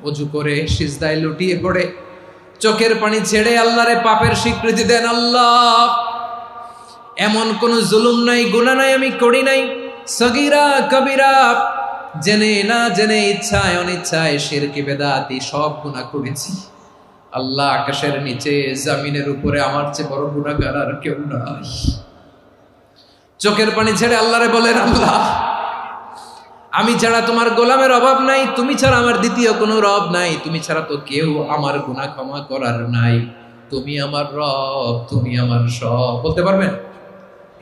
অজু করে সিজদায় লুটিয়ে পড়ে চোখের পানি ছেড়ে আল্লাহরে পাপের স্বীকৃতি দেন। আল্লাহ, এমন কোন জুলুম নাই, গুনাহ নাই আমি করি নাই, সগীরা কবিরা, জেনে না জেনে, ইচ্ছায় অনিচ্ছায়, শিরকি বেদাতি সব গুনাহ করেছি। আল্লাহ, আকাশের নিচে জমিনের উপরে আমার চেয়ে বড় গুনাহগার আর কেউ নাই। চোখের পানি ছেড়ে আল্লাহরে বলেন, আল্লাহ, আমি ছাড়া তোমার গোলামের অভাব নাই, তুমি ছাড়া আমার দ্বিতীয় কোনো রব নাই, তুমি ছাড়া তো কেউ আমার গুনাহ ক্ষমা করার নাই, তুমি আমার রব, তুমি আমার সব। বলতে পারবেন?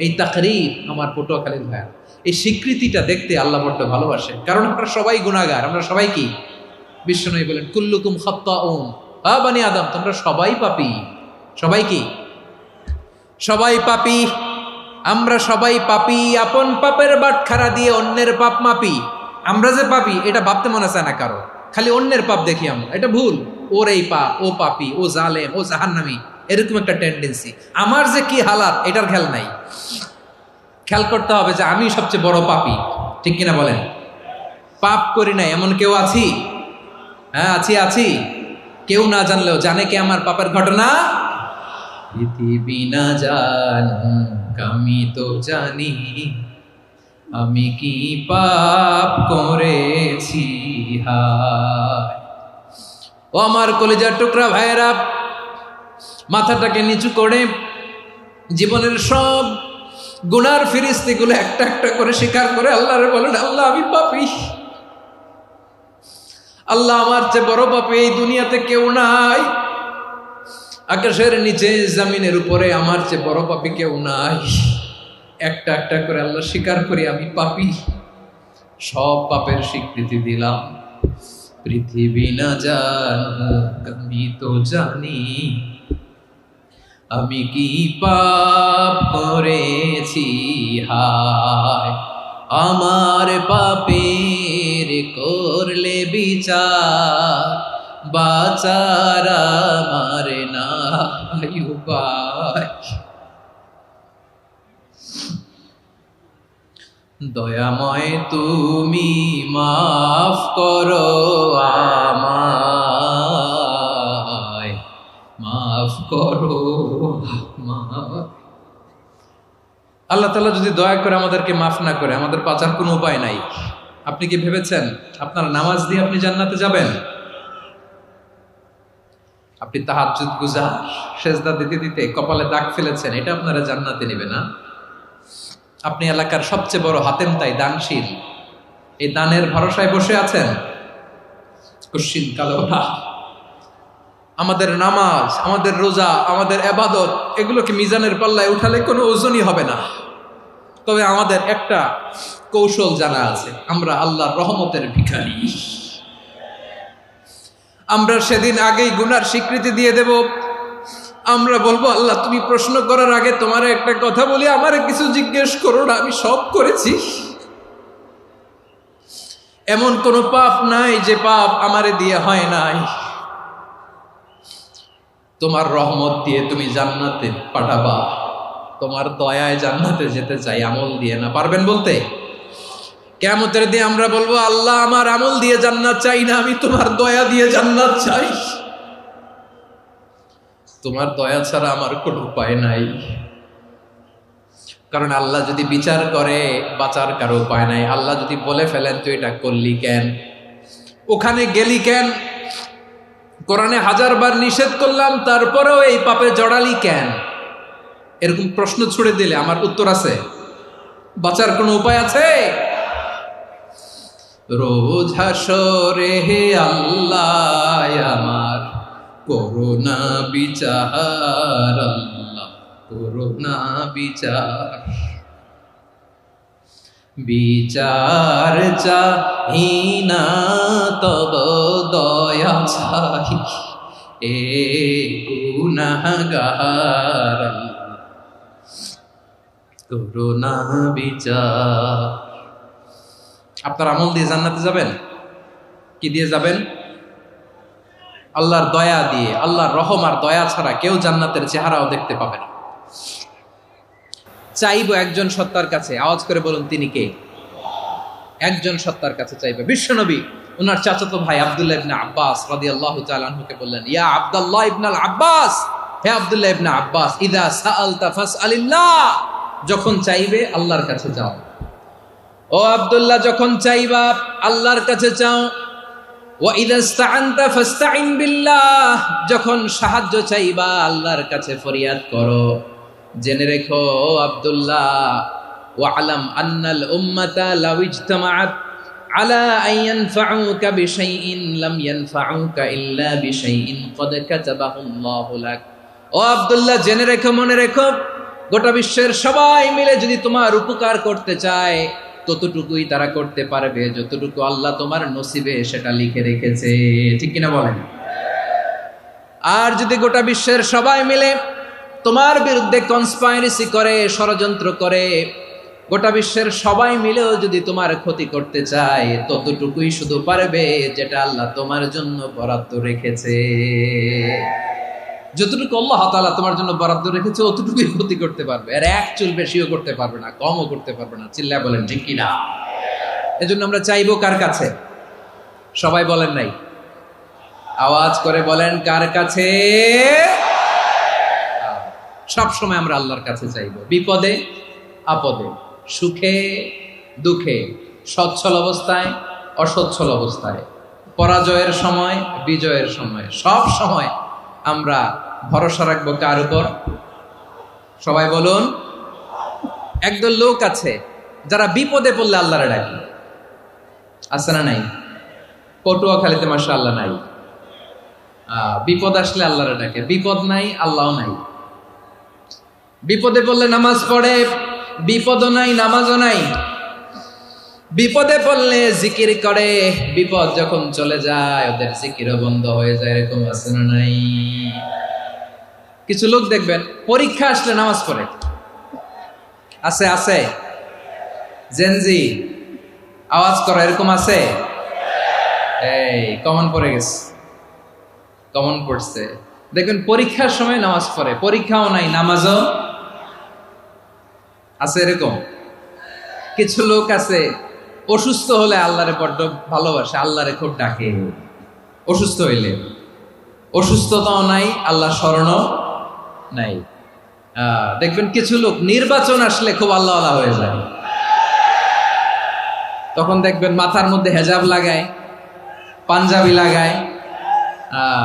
এই তাকরীর আমার পটুয়াখালীর ভাইয়া, এই স্বীকৃতিটা দেখতে আল্লাহ বড্ড ভালোবাসেন, কারণ আমরা সবাই গুনাহগার। আমরা সবাই কি? বিশ্বনবী বলেন, কুল্লুকুম খাত্তাউন, বানি আদম, তোমরা সবাই পাপী। সবাই কি? সবাই পাপী। আমরা সবাই পাপী। আপন পাপের বাটখারা দিয়ে অন্যের পাপ মাপি। আমরা যে পাপী এটা ভাবতে মনে চায় না কারো, খালি অন্যের পাপ দেখি আমরা, এটা ভুল। ওর এই পাপ, ও পাপী, ও জালেম, ও জাহান্নামী, এরকম একটা টেন্ডেন্সি। আমার যে কি হালাত এটার খেয়াল নাই। খেয়াল করতে হবে যে আমি সবচেয়ে বড় পাপী, ঠিক কিনা বলেন? পাপ করি নাই এমন কেউ আছি? হ্যাঁ, আছি। কেউ না জানলেও জানে কে আমার পাপের ঘটনা? পৃথিবী না জানুক আমি তো জানি, আমি কি পাপ করেছি। হায় ও আমার কলিজার টুকরা ভাইয়েরা, মাথাটাকে নিচু করে জীবনের সব গুনার ফিরিস্তিগুলো একটা একটা করে স্বীকার করে আল্লাহরে বলেন, আল্লাহ, আমি পাপী। আল্লাহ, আমার চেয়ে বড় পাপী এই দুনিয়াতে কেউ নাই। আকাশের নিচে জমিনের উপরে আমার চেয়ে বড় পাপী কেউ নাই। একটা একটা করে আল্লাহ স্বীকার করি আমি পাপী। সব পাপের স্বীকৃতি দিলাম। পৃথিবী না জানুক আমি তো জানি, আমি কি পাপ করেছি। হায় আমার পাপের করলে বিচার, বাচার আমার নাই উপায়। দয়াময় তুমি মাফ করো আমায়, মাফ করো আমায়। আল্লাহ তাআলা যদি দয়া করে আমাদেরকে মাফ না করে, আমাদের বাঁচার কোনো উপায় নাই। আপনি কি ভেবেছেন আপনার নামাজ দিয়ে আপনি জান্নাতে যাবেন? আপনি তাহাজ্জুদ গুজার, সেজদা দিতে দিতে কপালে দাগ ফেলেছেন, এটা আপনারা জান্নাতে নেবে না? আপনি এলাকার সবচেয়ে বড় হাতেম তাই, দানশীল, এই দানের ভরসায় বসে আছেন, কুশ্চিন কালো না। আমাদের নামাজ, আমাদের রোজা, আমাদের ইবাদত, এগুলোকে মিজানের পাল্লায় উঠালে কোনো ওজনই হবে না। তবে আমাদের একটা কৌশল জানা আছে, আমরা আল্লাহর রহমতের ভিখারি। আমরা সেদিন আগেই গুনার স্বীকৃতি দিয়ে দেব। আমরা বলবো, আল্লাহ, তুমি প্রশ্ন করার আগে তোমার একটা কথা বলি, আমারে কিছু জিজ্ঞেস করো না, আমি সব করেছি। এমন কোন পাপ নাই যে পাপ আমারে দিয়ে হয় নাই। তোমার রহমত দিয়ে তুমি জান্নাতে পাঠাবা, তোমার দয়ায় জান্নাতে যেতে চাই, আমল দিয়ে না। পারবেন বলতে? কিয়ামতের দিন আমরা বলবো, আল্লাহ, আমার আমল দিয়ে জান্নাত চাই না, আমি তোমার দয়া দিয়ে জান্নাত চাই। তোমার দয়া ছাড়া আমার কোনো উপায় নাই। কারণ আল্লাহ যদি বিচার করে, বাঁচার কারো উপায় নাই। আল্লাহ যদি বলে ফেলেন তুই এটা করলি কেন, ওখানে গেলি কেন, কোরআনে 1000 বার নিষেধ করলাম তারপরেও এই পাপে জড়ালি কেন, এরকম প্রশ্ন ছুড়ে দিলে আমার উত্তর আছে? বাঁচার কোনো উপায় আছে? রোজ হাসরে হে আল্লাহ আমার করুণা বিচার, আল্লাহ করুণা বিচার। বিচার চাহি না তব দয়া চাহি, এ গুনাহগার, আল্লাহ করুণা বিচার। আপনার আমল দিয়ে জান্নাতে যাবেন? কি দিয়ে যাবেন? আল্লাহর দয়া দিয়ে। আল্লাহর রহম আর দয়া ছাড়া কেউ জান্নাতের চেহারাও দেখতে পাবে না। চাইবো একজন সত্তার কাছে, আওয়াজ করে বলুন তিনি কে? একজন সত্তার কাছে চাইবে, বিশ্বনবী ওনার চাচাতো ভাই আব্দুল্লাহ ইবনে আব্বাস রাদিয়াল্লাহু তাআলা আনহুকে বললেন, ইয়া আব্দুল্লাহ ইবনে আব্বাস, হে আব্দুল্লাহ ইবনে আব্বাস, ইযা সাআলতা ফাসআলিল্লাহ, যখন চাইবে আল্লাহর কাছে যাও। ও আব্দুল্লাহ, যখন চাইবা আল্লাহর কাছে চাও। ওয়া ইযা ইসতাআনতা ফাসতাইন বিল্লাহ, যখন সাহায্য চাইবা আল্লাহর কাছে ফরিয়াদ করো। জেনে রেখো আব্দুল্লাহ, ওয়া'লাম আন্নাল উম্মাতা লাউ ইজতামাআত আলা আন ইয়ানফাউকা বিশাইইন লাম ইয়ানফাউকা ইল্লা বিশাইইন ক্বাদ কাতাবাহু আল্লাহু লাক। ও আব্দুল্লাহ, জেনে রেখো, মনে রেখো, গোটা বিশ্বের সবাই মিলে যদি তোমার উপকার করতে চায় ততটুকুই তারা করতে পারবে যতটুকু আল্লাহ তোমার নসিবে সেটা লিখে রেখেছে। ঠিক কিনা বলেন? আর যদি গোটা বিশ্বের সবাই মিলে তোমার বিরুদ্ধে কনস্পাইরেসি করে, ষড়যন্ত্র করে, গোটা বিশ্বের সবাই মিলেও যদি তোমার ক্ষতি করতে চায় ততটুকুই শুধু পারবে যেটা আল্লাহ তোমার জন্য বরাদ্দ রেখেছে। যতটুকু আল্লাহ তাআলা তোমার জন্য বরাদ্দ রেখেছে অতটুকুই ক্ষতি করতে পারবে, আর এক চুল বেশিও করতে পারবে না, কমও করতে পারবে না। চিল্লায় বলেন ঠিক কিনা? এজন্য আমরা চাইবো কার কাছে? সবাই বলেন নাই, আওয়াজ করে বলেন কার কাছে? সব সময় আমরা আল্লাহর কাছে চাইবো, বিপদে আপদে, সুখে দুঃখে, সচ্ছল অবস্থায় অসচ্ছল অবস্থায়, পরাজয়ের সময় বিজয়ের সময়, সব সময় আমরা ভরসা রাখবো কার উপর? সবাই বলুন। একদল লোক আছে যারা বিপদে পড়লে আল্লাহরে ডাকে, আছে না নাই? পটুয়াখালীতে মাশাআল্লাহ নাই। বিপদ আসলে আল্লাহরে ডাকে, বিপদ নাই আল্লাহও নাই। বিপদে পড়লে নামাজ পড়ে, বিপদও নাই নামাজও নাই। বিপদে পড়লে জিকির করে, বিপদ যখন চলে যায় ওদের জিকিরও বন্ধ হয়ে যায়। এরকম আছে না নাই? কিছু লোক দেখবেন পরীক্ষা আসলে নামাজ পড়ে, আছে আছে। জেনজি আওয়াজ করো, এরকম আছে? এই কমন পড়ে গেছে, কমন পড়ছে। দেখবেন পরীক্ষার সময় নামাজ পড়ে, পরীক্ষাও নাই নামাজও আছে। এরকম কিছু লোক আছে অসুস্থ হলে আল্লাহরে বড্ড ভালোবাসে, আল্লাহরে খুব ডাকে। অসুস্থ হইলে অসুস্থতাও নাই, আল্লাহ স্মরণও নাই। দেখবেন কিছু লোক নির্বাচন আসলে খুব আল্লাহ আল্লাহ হয়ে যায়, তখন দেখবেন মাথার মধ্যে হেজাব লাগায়, পাঞ্জাবি লাগায়,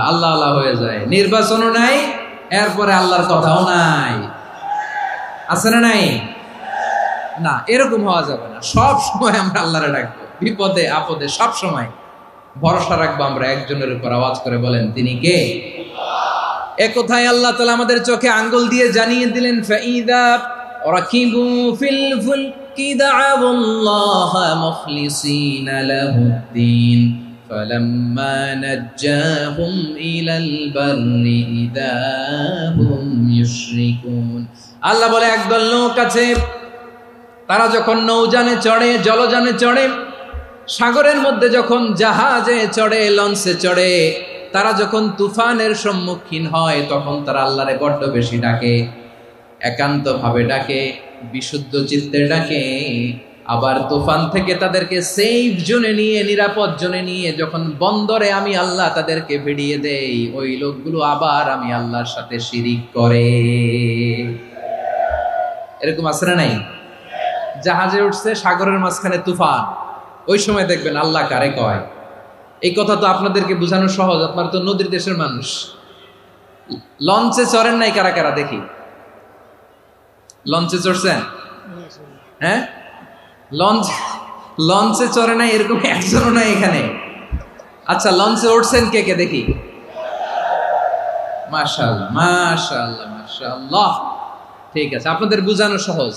আল্লাহ আল্লাহ হয়ে যায়। নির্বাচনও নাই, এরপরে আল্লাহর কথাও নাই। আছে না নাই? না, এরকম হওয়া যাবে না। সব সময় আমরা আল্লাহরে ডাকবো, বিপদে আপদে সব সময় ভরসা রাখবো আমরা একজনের উপর। আওয়াজ করে বলেন তিনি কে? এ কথায় আল্লাহ তাআলা আমাদের চোখে আঙ্গুল দিয়ে জানিয়ে দিলেন, ফাইদা রাকিবু ফিল ফুলকি দা'আউল্লাহা মুখলিসিনা লাহুদ্দিন ফালাম্মা নাজ্জাহুম ইলাল বাররি ইযা হুম ইউশরিকুন। আল্লাহ বলে একদল লোক আছে, তারা যখন নৌযানে চড়ে, জলযানে চড়ে, সাগরের মধ্যে যখন জাহাজে চড়ে, লঞ্চে চড়ে, তারা যখন তুফানের সম্মুখীন হয় তখন তারা আল্লাহরে বড্ড বেশি ডাকে, একান্ত ভাবে ডাকে, বিশুদ্ধ চিত্তে ডাকে। আবার তুফান থেকে তাদেরকে সেফ জোনে নিয়ে, নিরাপদ জোনে নিয়ে যখন বন্দরে আমি আল্লাহ তাদেরকে ভিড়িয়ে দেই, ওই লোকগুলো আবার আমি আল্লাহর সাথে শিরিক করে। এরকম আছে না নাই? জাহাজে উঠছে, সাগরের মাঝখানে তুফান, ওই সময় দেখবেন আল্লাহ কারে কয়। এই কথা তো আপনাদেরকে বোঝানো সহজ, আপনারা তো নদীর দেশের মানুষ। লঞ্চে চড়েন নাই কারা কারা? দেখি, লঞ্চে চড়ছেন? হ্যাঁ, লঞ্চে চড়ে নাই এরকম একজনও নাই এখানে। আচ্ছা, লঞ্চে উঠছেন কে কে? দেখি। মাশাআল্লাহ মাশাআল্লাহ মাশাআল্লাহ, ঠিক আছে, আপনাদের বোঝানো সহজ।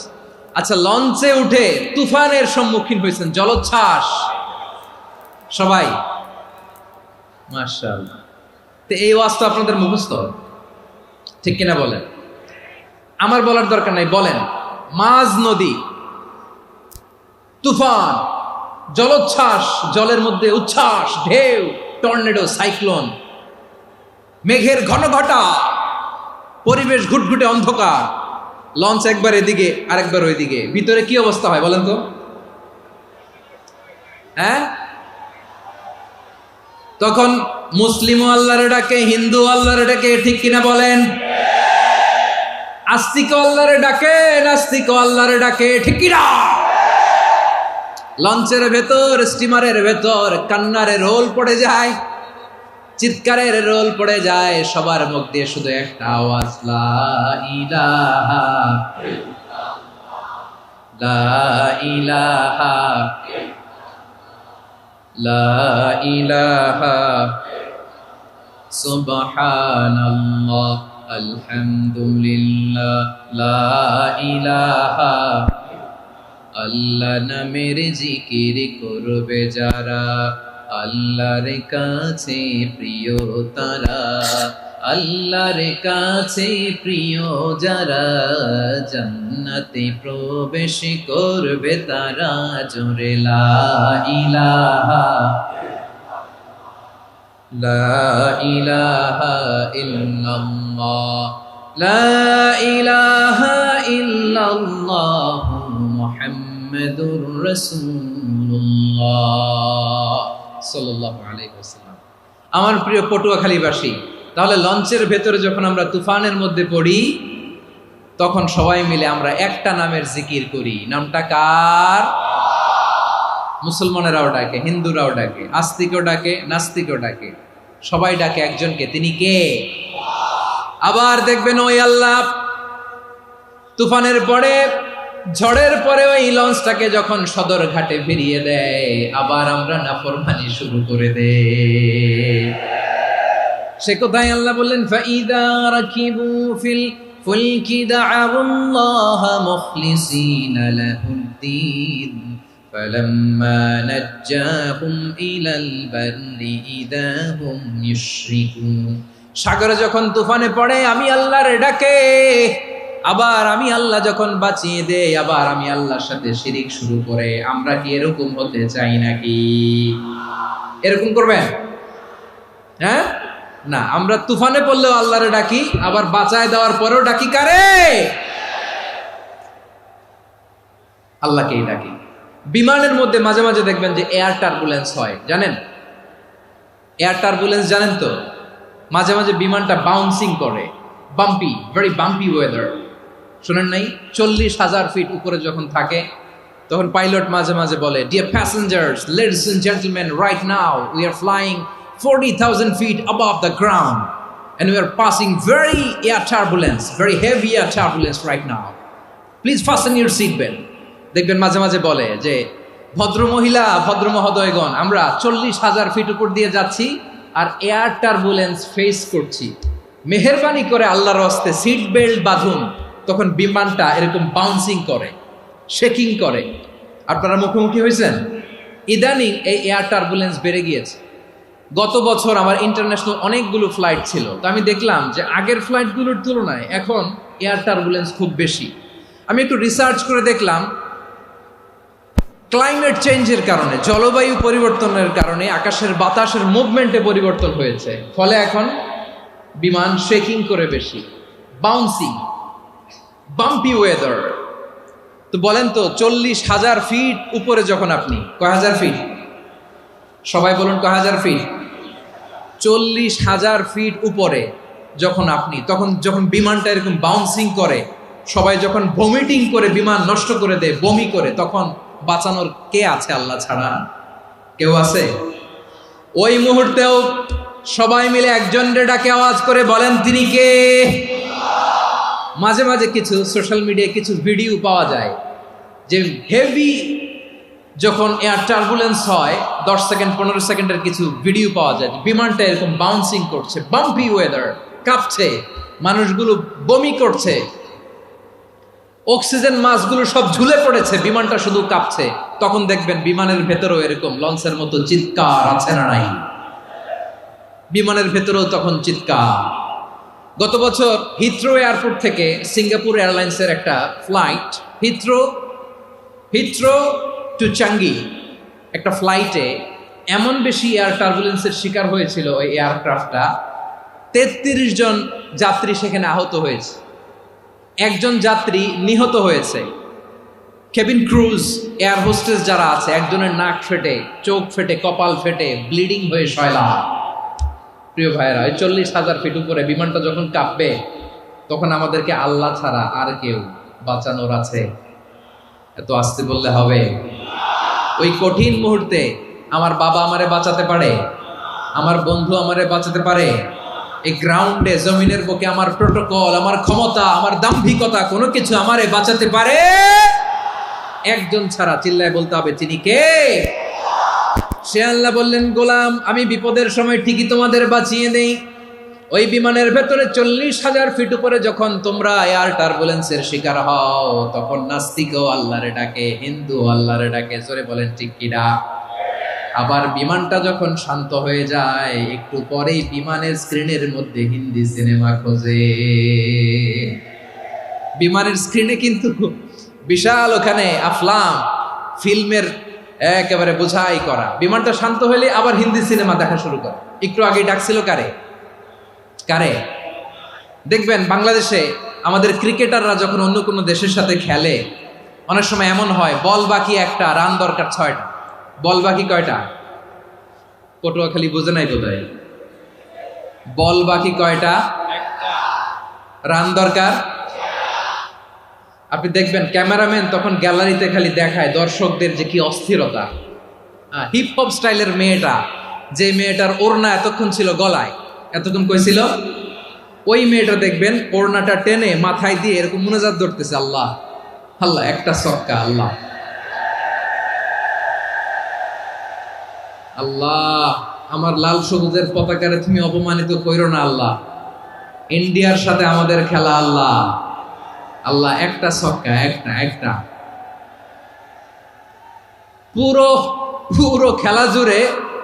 আচ্ছা, লঞ্চে উঠে তুফানের সম্মুখীন হয়েছেন, জলোচ্ছ্বাস, সবাই? মাশাআল্লাহ। তো এই ওয়াজ তো আপনাদের মুখস্থ, ঠিক কিনা বলেন? আমার বলার দরকার নাই, বলেন। মাঝ নদী, তুফান, জলোচ্ছ্বাস, জলের মধ্যে উচ্ছ্বাস, ঢেউ, টর্নেডো, সাইক্লোন, মেঘের ঘনঘটা, পরিবেশ ঘুটঘুটে অন্ধকার, লঞ্চ একবার এদিকে আরেকবার ওইদিকে, ভিতরে কি অবস্থা হয় বলেন তো? হ্যাঁ, তখন মুসলিমও আল্লাহরে ডাকে, হিন্দু আল্লাহরে ডাকে, ঠিক কিনা বলেন? আস্তিক আল্লাহরে ডাকে, নাস্তিক আল্লাহরে ডাকে, ঠিক কিনা? লঞ্চের ভেতর, স্টিমারের ভেতর কান্নারে রোল পড়ে যায়, চিৎকারের রোল পড়ে যায়, সবার মুখ দিয়ে শুধু একটা আওয়াজ, লা ইলাহা লা ইলাহা লা ইলাহা সুবহানাল্লাহ আলহামদুলিল্লাহ লা ইলাহা। আল্লাহ নামের জিকির করবে যারা, আল্লাহর কাছে প্রিয় তারা, আল্লাহর কাছে প্রিয় যারা, জান্নাতে প্রবেশ করবে তারা, জোরে লা ইলাহা লা ইলাহা ইল্লাল্লাহ লা ইলাহা ইল্লাল্লাহ মুহাম্মাদুর রাসূলুল্লাহ সাল্লাল্লাহু আলাইহি ওয়াসাল্লাম। আমার প্রিয় পটুয়াখালীবাসী, তাহলে লঞ্চের ভেতরে যখন আমরা তুফানের মধ্যে পড়ি, তখন সবাই মিলে আমরা একটা নামের জিকির করি। নামটা কার? মুসলমানেরাও ডাকে, হিন্দুরাও ডাকে, আস্তিকও ডাকে, নাস্তিকও ডাকে, সবাই ডাকে একজনকে, তিনি কে? আবার দেখবেন ওই আল্লাহ তুফানের পরে, ঝড়ের পরে ওই লঞ্চটাকে যখন সদর ঘাটে ফিরিয়ে দেয়, আবার আমরা নাফরমানি শুরু করে দেই। সে কোথায়? আল্লাহ বললেন, ফাইদা রাকিবু ফিল ফুলকি দা'আউল্লাহা মুখলিসিনা লাহুদ্দীন ফালাম্মা নাজ্জাহুম ইলাল বাররি ইযা হুম ইউশরিকুন। সাগরে যখন তুফানে পড়ে আমি আল্লাহর ডাকে, আবার আমি আল্লাহ যখন বাঁচিয়ে দেই, আবার আমি আল্লাহর সাথে শিরিক শুরু করে। আমরা কি এরকম হতে চাই নাকি? এরকম করবেন? হ্যাঁ না, আমরা তুফানে পড়লেও আল্লাহরে ডাকি, আবার বাঁচায় দেওয়ার পরেও ডাকি কারে? আল্লাহকেই ডাকি। বিমানের মধ্যে মাঝে মাঝে দেখবেন যে এয়ার টার্বুলেন্স হয়, জানেন? এয়ার টার্বুলেন্স জানেন তো? মাঝে মাঝে বিমানটা বাউন্সিং করে, বাম্পি, ভেরি বাম্পি ওয়েদার। শোনেন নাই? 40,000 ফিট উপরে যখন থাকে, তখন পাইলট মাঝে মাঝে বলে, dear passengers, ladies and gentleman, right now we are flying 40,000 feet above the ground and we are passing very air turbulence, very heavy air turbulence right now. Please fasten your seat belt. দেখবেন মাঝে মাঝে বলে যে, ভদ্র মহিলা, ভদ্র মহোদয়গণ, আমরা 40,000 ফিট উপর দিয়ে যাচ্ছি আর এয়ার টার্বুলেন্স ফেস করছি, মেহেরবানি করে আল্লাহর হস্তে সিট বেল্ট বাঁধুন। তখন বিমানটা এরকম বাউন্সিং করে, শেকিং করে। আপনারা মুখোমুখি হয়েছেন? ইদানিং এই এয়ার টার্বুলেন্স বেড়ে গিয়েছে। গত বছর আমার ইন্টারন্যাশনাল অনেকগুলো ফ্লাইট ছিল, তো আমি দেখলাম যে আগের ফ্লাইটগুলোর তুলনায় এখন এয়ার টার্বুলেন্স খুব বেশি। আমি একটু রিসার্চ করে দেখলাম, ক্লাইমেট চেঞ্জের কারণে, জলবায়ু পরিবর্তনের কারণে আকাশের বাতাসের মুভমেন্টে পরিবর্তন হয়েছে, ফলে এখন বিমান শেকিং করে বেশি, বাউন্সিং, বাম্পি ওয়েদার। তো বলেন তো, 40,000 ফিট উপরে যখন আপনি, কয় হাজার ফিট? সবাই বলুন কয় হাজার ফিট? 40,000 ফিট উপরে যখন আপনি, তখন যখন বিমানটা এরকম বাউন্সিং করে, সবাই যখন ভমিটিং করে বিমান নষ্ট করে দেয়, বমি করে, তখন বাঁচানোর কে আছে আল্লাহ ছাড়া? কেউ আছে? ওই মুহূর্তেও সবাই মিলে একজনের ডাকে আওয়াজ করে বলেন, তিনি কে? মাঝে মাঝে কিছু সোশ্যাল মিডিয়ায় কিছু ভিডিও পাওয়া যায় যে হেভি যখন এয়ার টার্বুলেন্স হয়, 10 সেকেন্ড 15 সেকেন্ডের কিছু ভিডিও পাওয়া যায়, বিমানটা এরকম বাউন্সিং করছে, বাম্পি ওয়েদার, কাঁপছে, মানুষগুলো বমি করছে, অক্সিজেন মাস্কগুলো সব ঝুলে পড়েছে, বিমানটা শুধু কাঁপছে। তখন দেখবেন বিমানের ভেতরেও এরকম লঞ্চের মতো চিৎকার আছে না নাই? বিমানের ভেতরেও তখন চিৎকার। গত বছর হিথ্রো এয়ারপোর্ট থেকে সিঙ্গাপুর এয়ারলাইন্সের একটা ফ্লাইট, হিথ্রো টু চাঙ্গি, একটা ফ্লাইটে এমন বেশি এয়ার টার্বুলেন্সের শিকার হয়েছিল ওই এয়ারক্রাফটটা, 33 জন যাত্রী সেখানে আহত হয়েছে, একজন যাত্রী নিহত হয়েছে। কেবিন ক্রুজ, এয়ার হোস্টেস যারা আছে, একজনের নাক ফেটে, চোখ ফেটে, কপাল ফেটে, ব্লিডিং হয়ে শয়লা। প্রিয় ভাইয়েরা, 40,000 ফিট উপরে বিমানটা যখন কাঁপবে, তখন আমাদেরকে আল্লাহ ছাড়া আর কেউ বাঁচানোর আছে? এত আসতে বললে হবে? ওই কঠিন মুহূর্তে আমার বাবা আমারে বাঁচাতে পারে, আমার বন্ধু আমারে বাঁচাতে পারে? এই গ্রাউন্ডে, জমিনের বুকে আমার প্রোটোকল, আমার ক্ষমতা, আমার দাম্ভিকতা, কোনো কিছু আমারে বাঁচাতে পারে? একজন ছাড়া। চিল্লায় বলতে হবে, তিনি কে? সে আল্লাহ বললেন, গোলাম, আমি বিপদের সময় ঠিকই তোমাদের বাঁচিয়ে দেই। ওই বিমানের ভেতরে 40,000 ফিট উপরে যখন তোমরা এয়ার টার্বুলেন্সের শিকার হও, তখন নাস্তিকও আল্লাহরে ডাকে, হিন্দু আল্লাহরে ডাকে। জোরে বলেন ঠিক কিনা? আবার বিমানটা যখন শান্ত হয়ে যায়, একটু পরেই বিমানের স্ক্রিনের মধ্যে হিন্দি সিনেমা খোঁজে। বিমানের স্ক্রিনে কিন্তু বিশাল ওখানে আফলাম ফিল্মের একেবারে বোঝাই করা। বিমানটা শান্ত হলে আবার হিন্দি সিনেমা দেখা শুরু করে। একটু আগে ডাকছিল কারে? কারে? দেখবেন বাংলাদেশে আমাদের ক্রিকেটাররা যখন অন্য কোনো দেশের সাথে খেলে, অনেক সময় এমন হয়, বল বাকি একটা, রান দরকার 6টা। বল বাকি কয়টা? পটুয়াখালী বুঝে নাই বোধহয়। বল বাকি কয়টা? রান দরকার। আপনি দেখবেন ক্যামেরাম্যান তখন গ্যালারিতে খালি দেখায় দর্শকদের যে কি অস্থিরতা। হিপ হপ স্টাইলের মেয়েটা, যে মেয়েটার ওড়না এতক্ষণ ছিল গলায়, এতক্ষণ কই ছিল, ওই মেয়েটা দেখবেন ওড়নাটা টেনে মাথায় দিয়ে এরকম মুনাজাত ধরতেছে, আল্লাহ আল্লাহ, একটা ছক্কা, আল্লাহ আল্লাহ, আমার লাল সবুজের পতাকারে তুমি অপমানিত কইরো না আল্লাহ, ইন্ডিয়ার সাথে আমাদের খেলা, আল্লাহ আল্লাহ, একটা ছক্কা, একটা। পুরো খেলা জুড়ে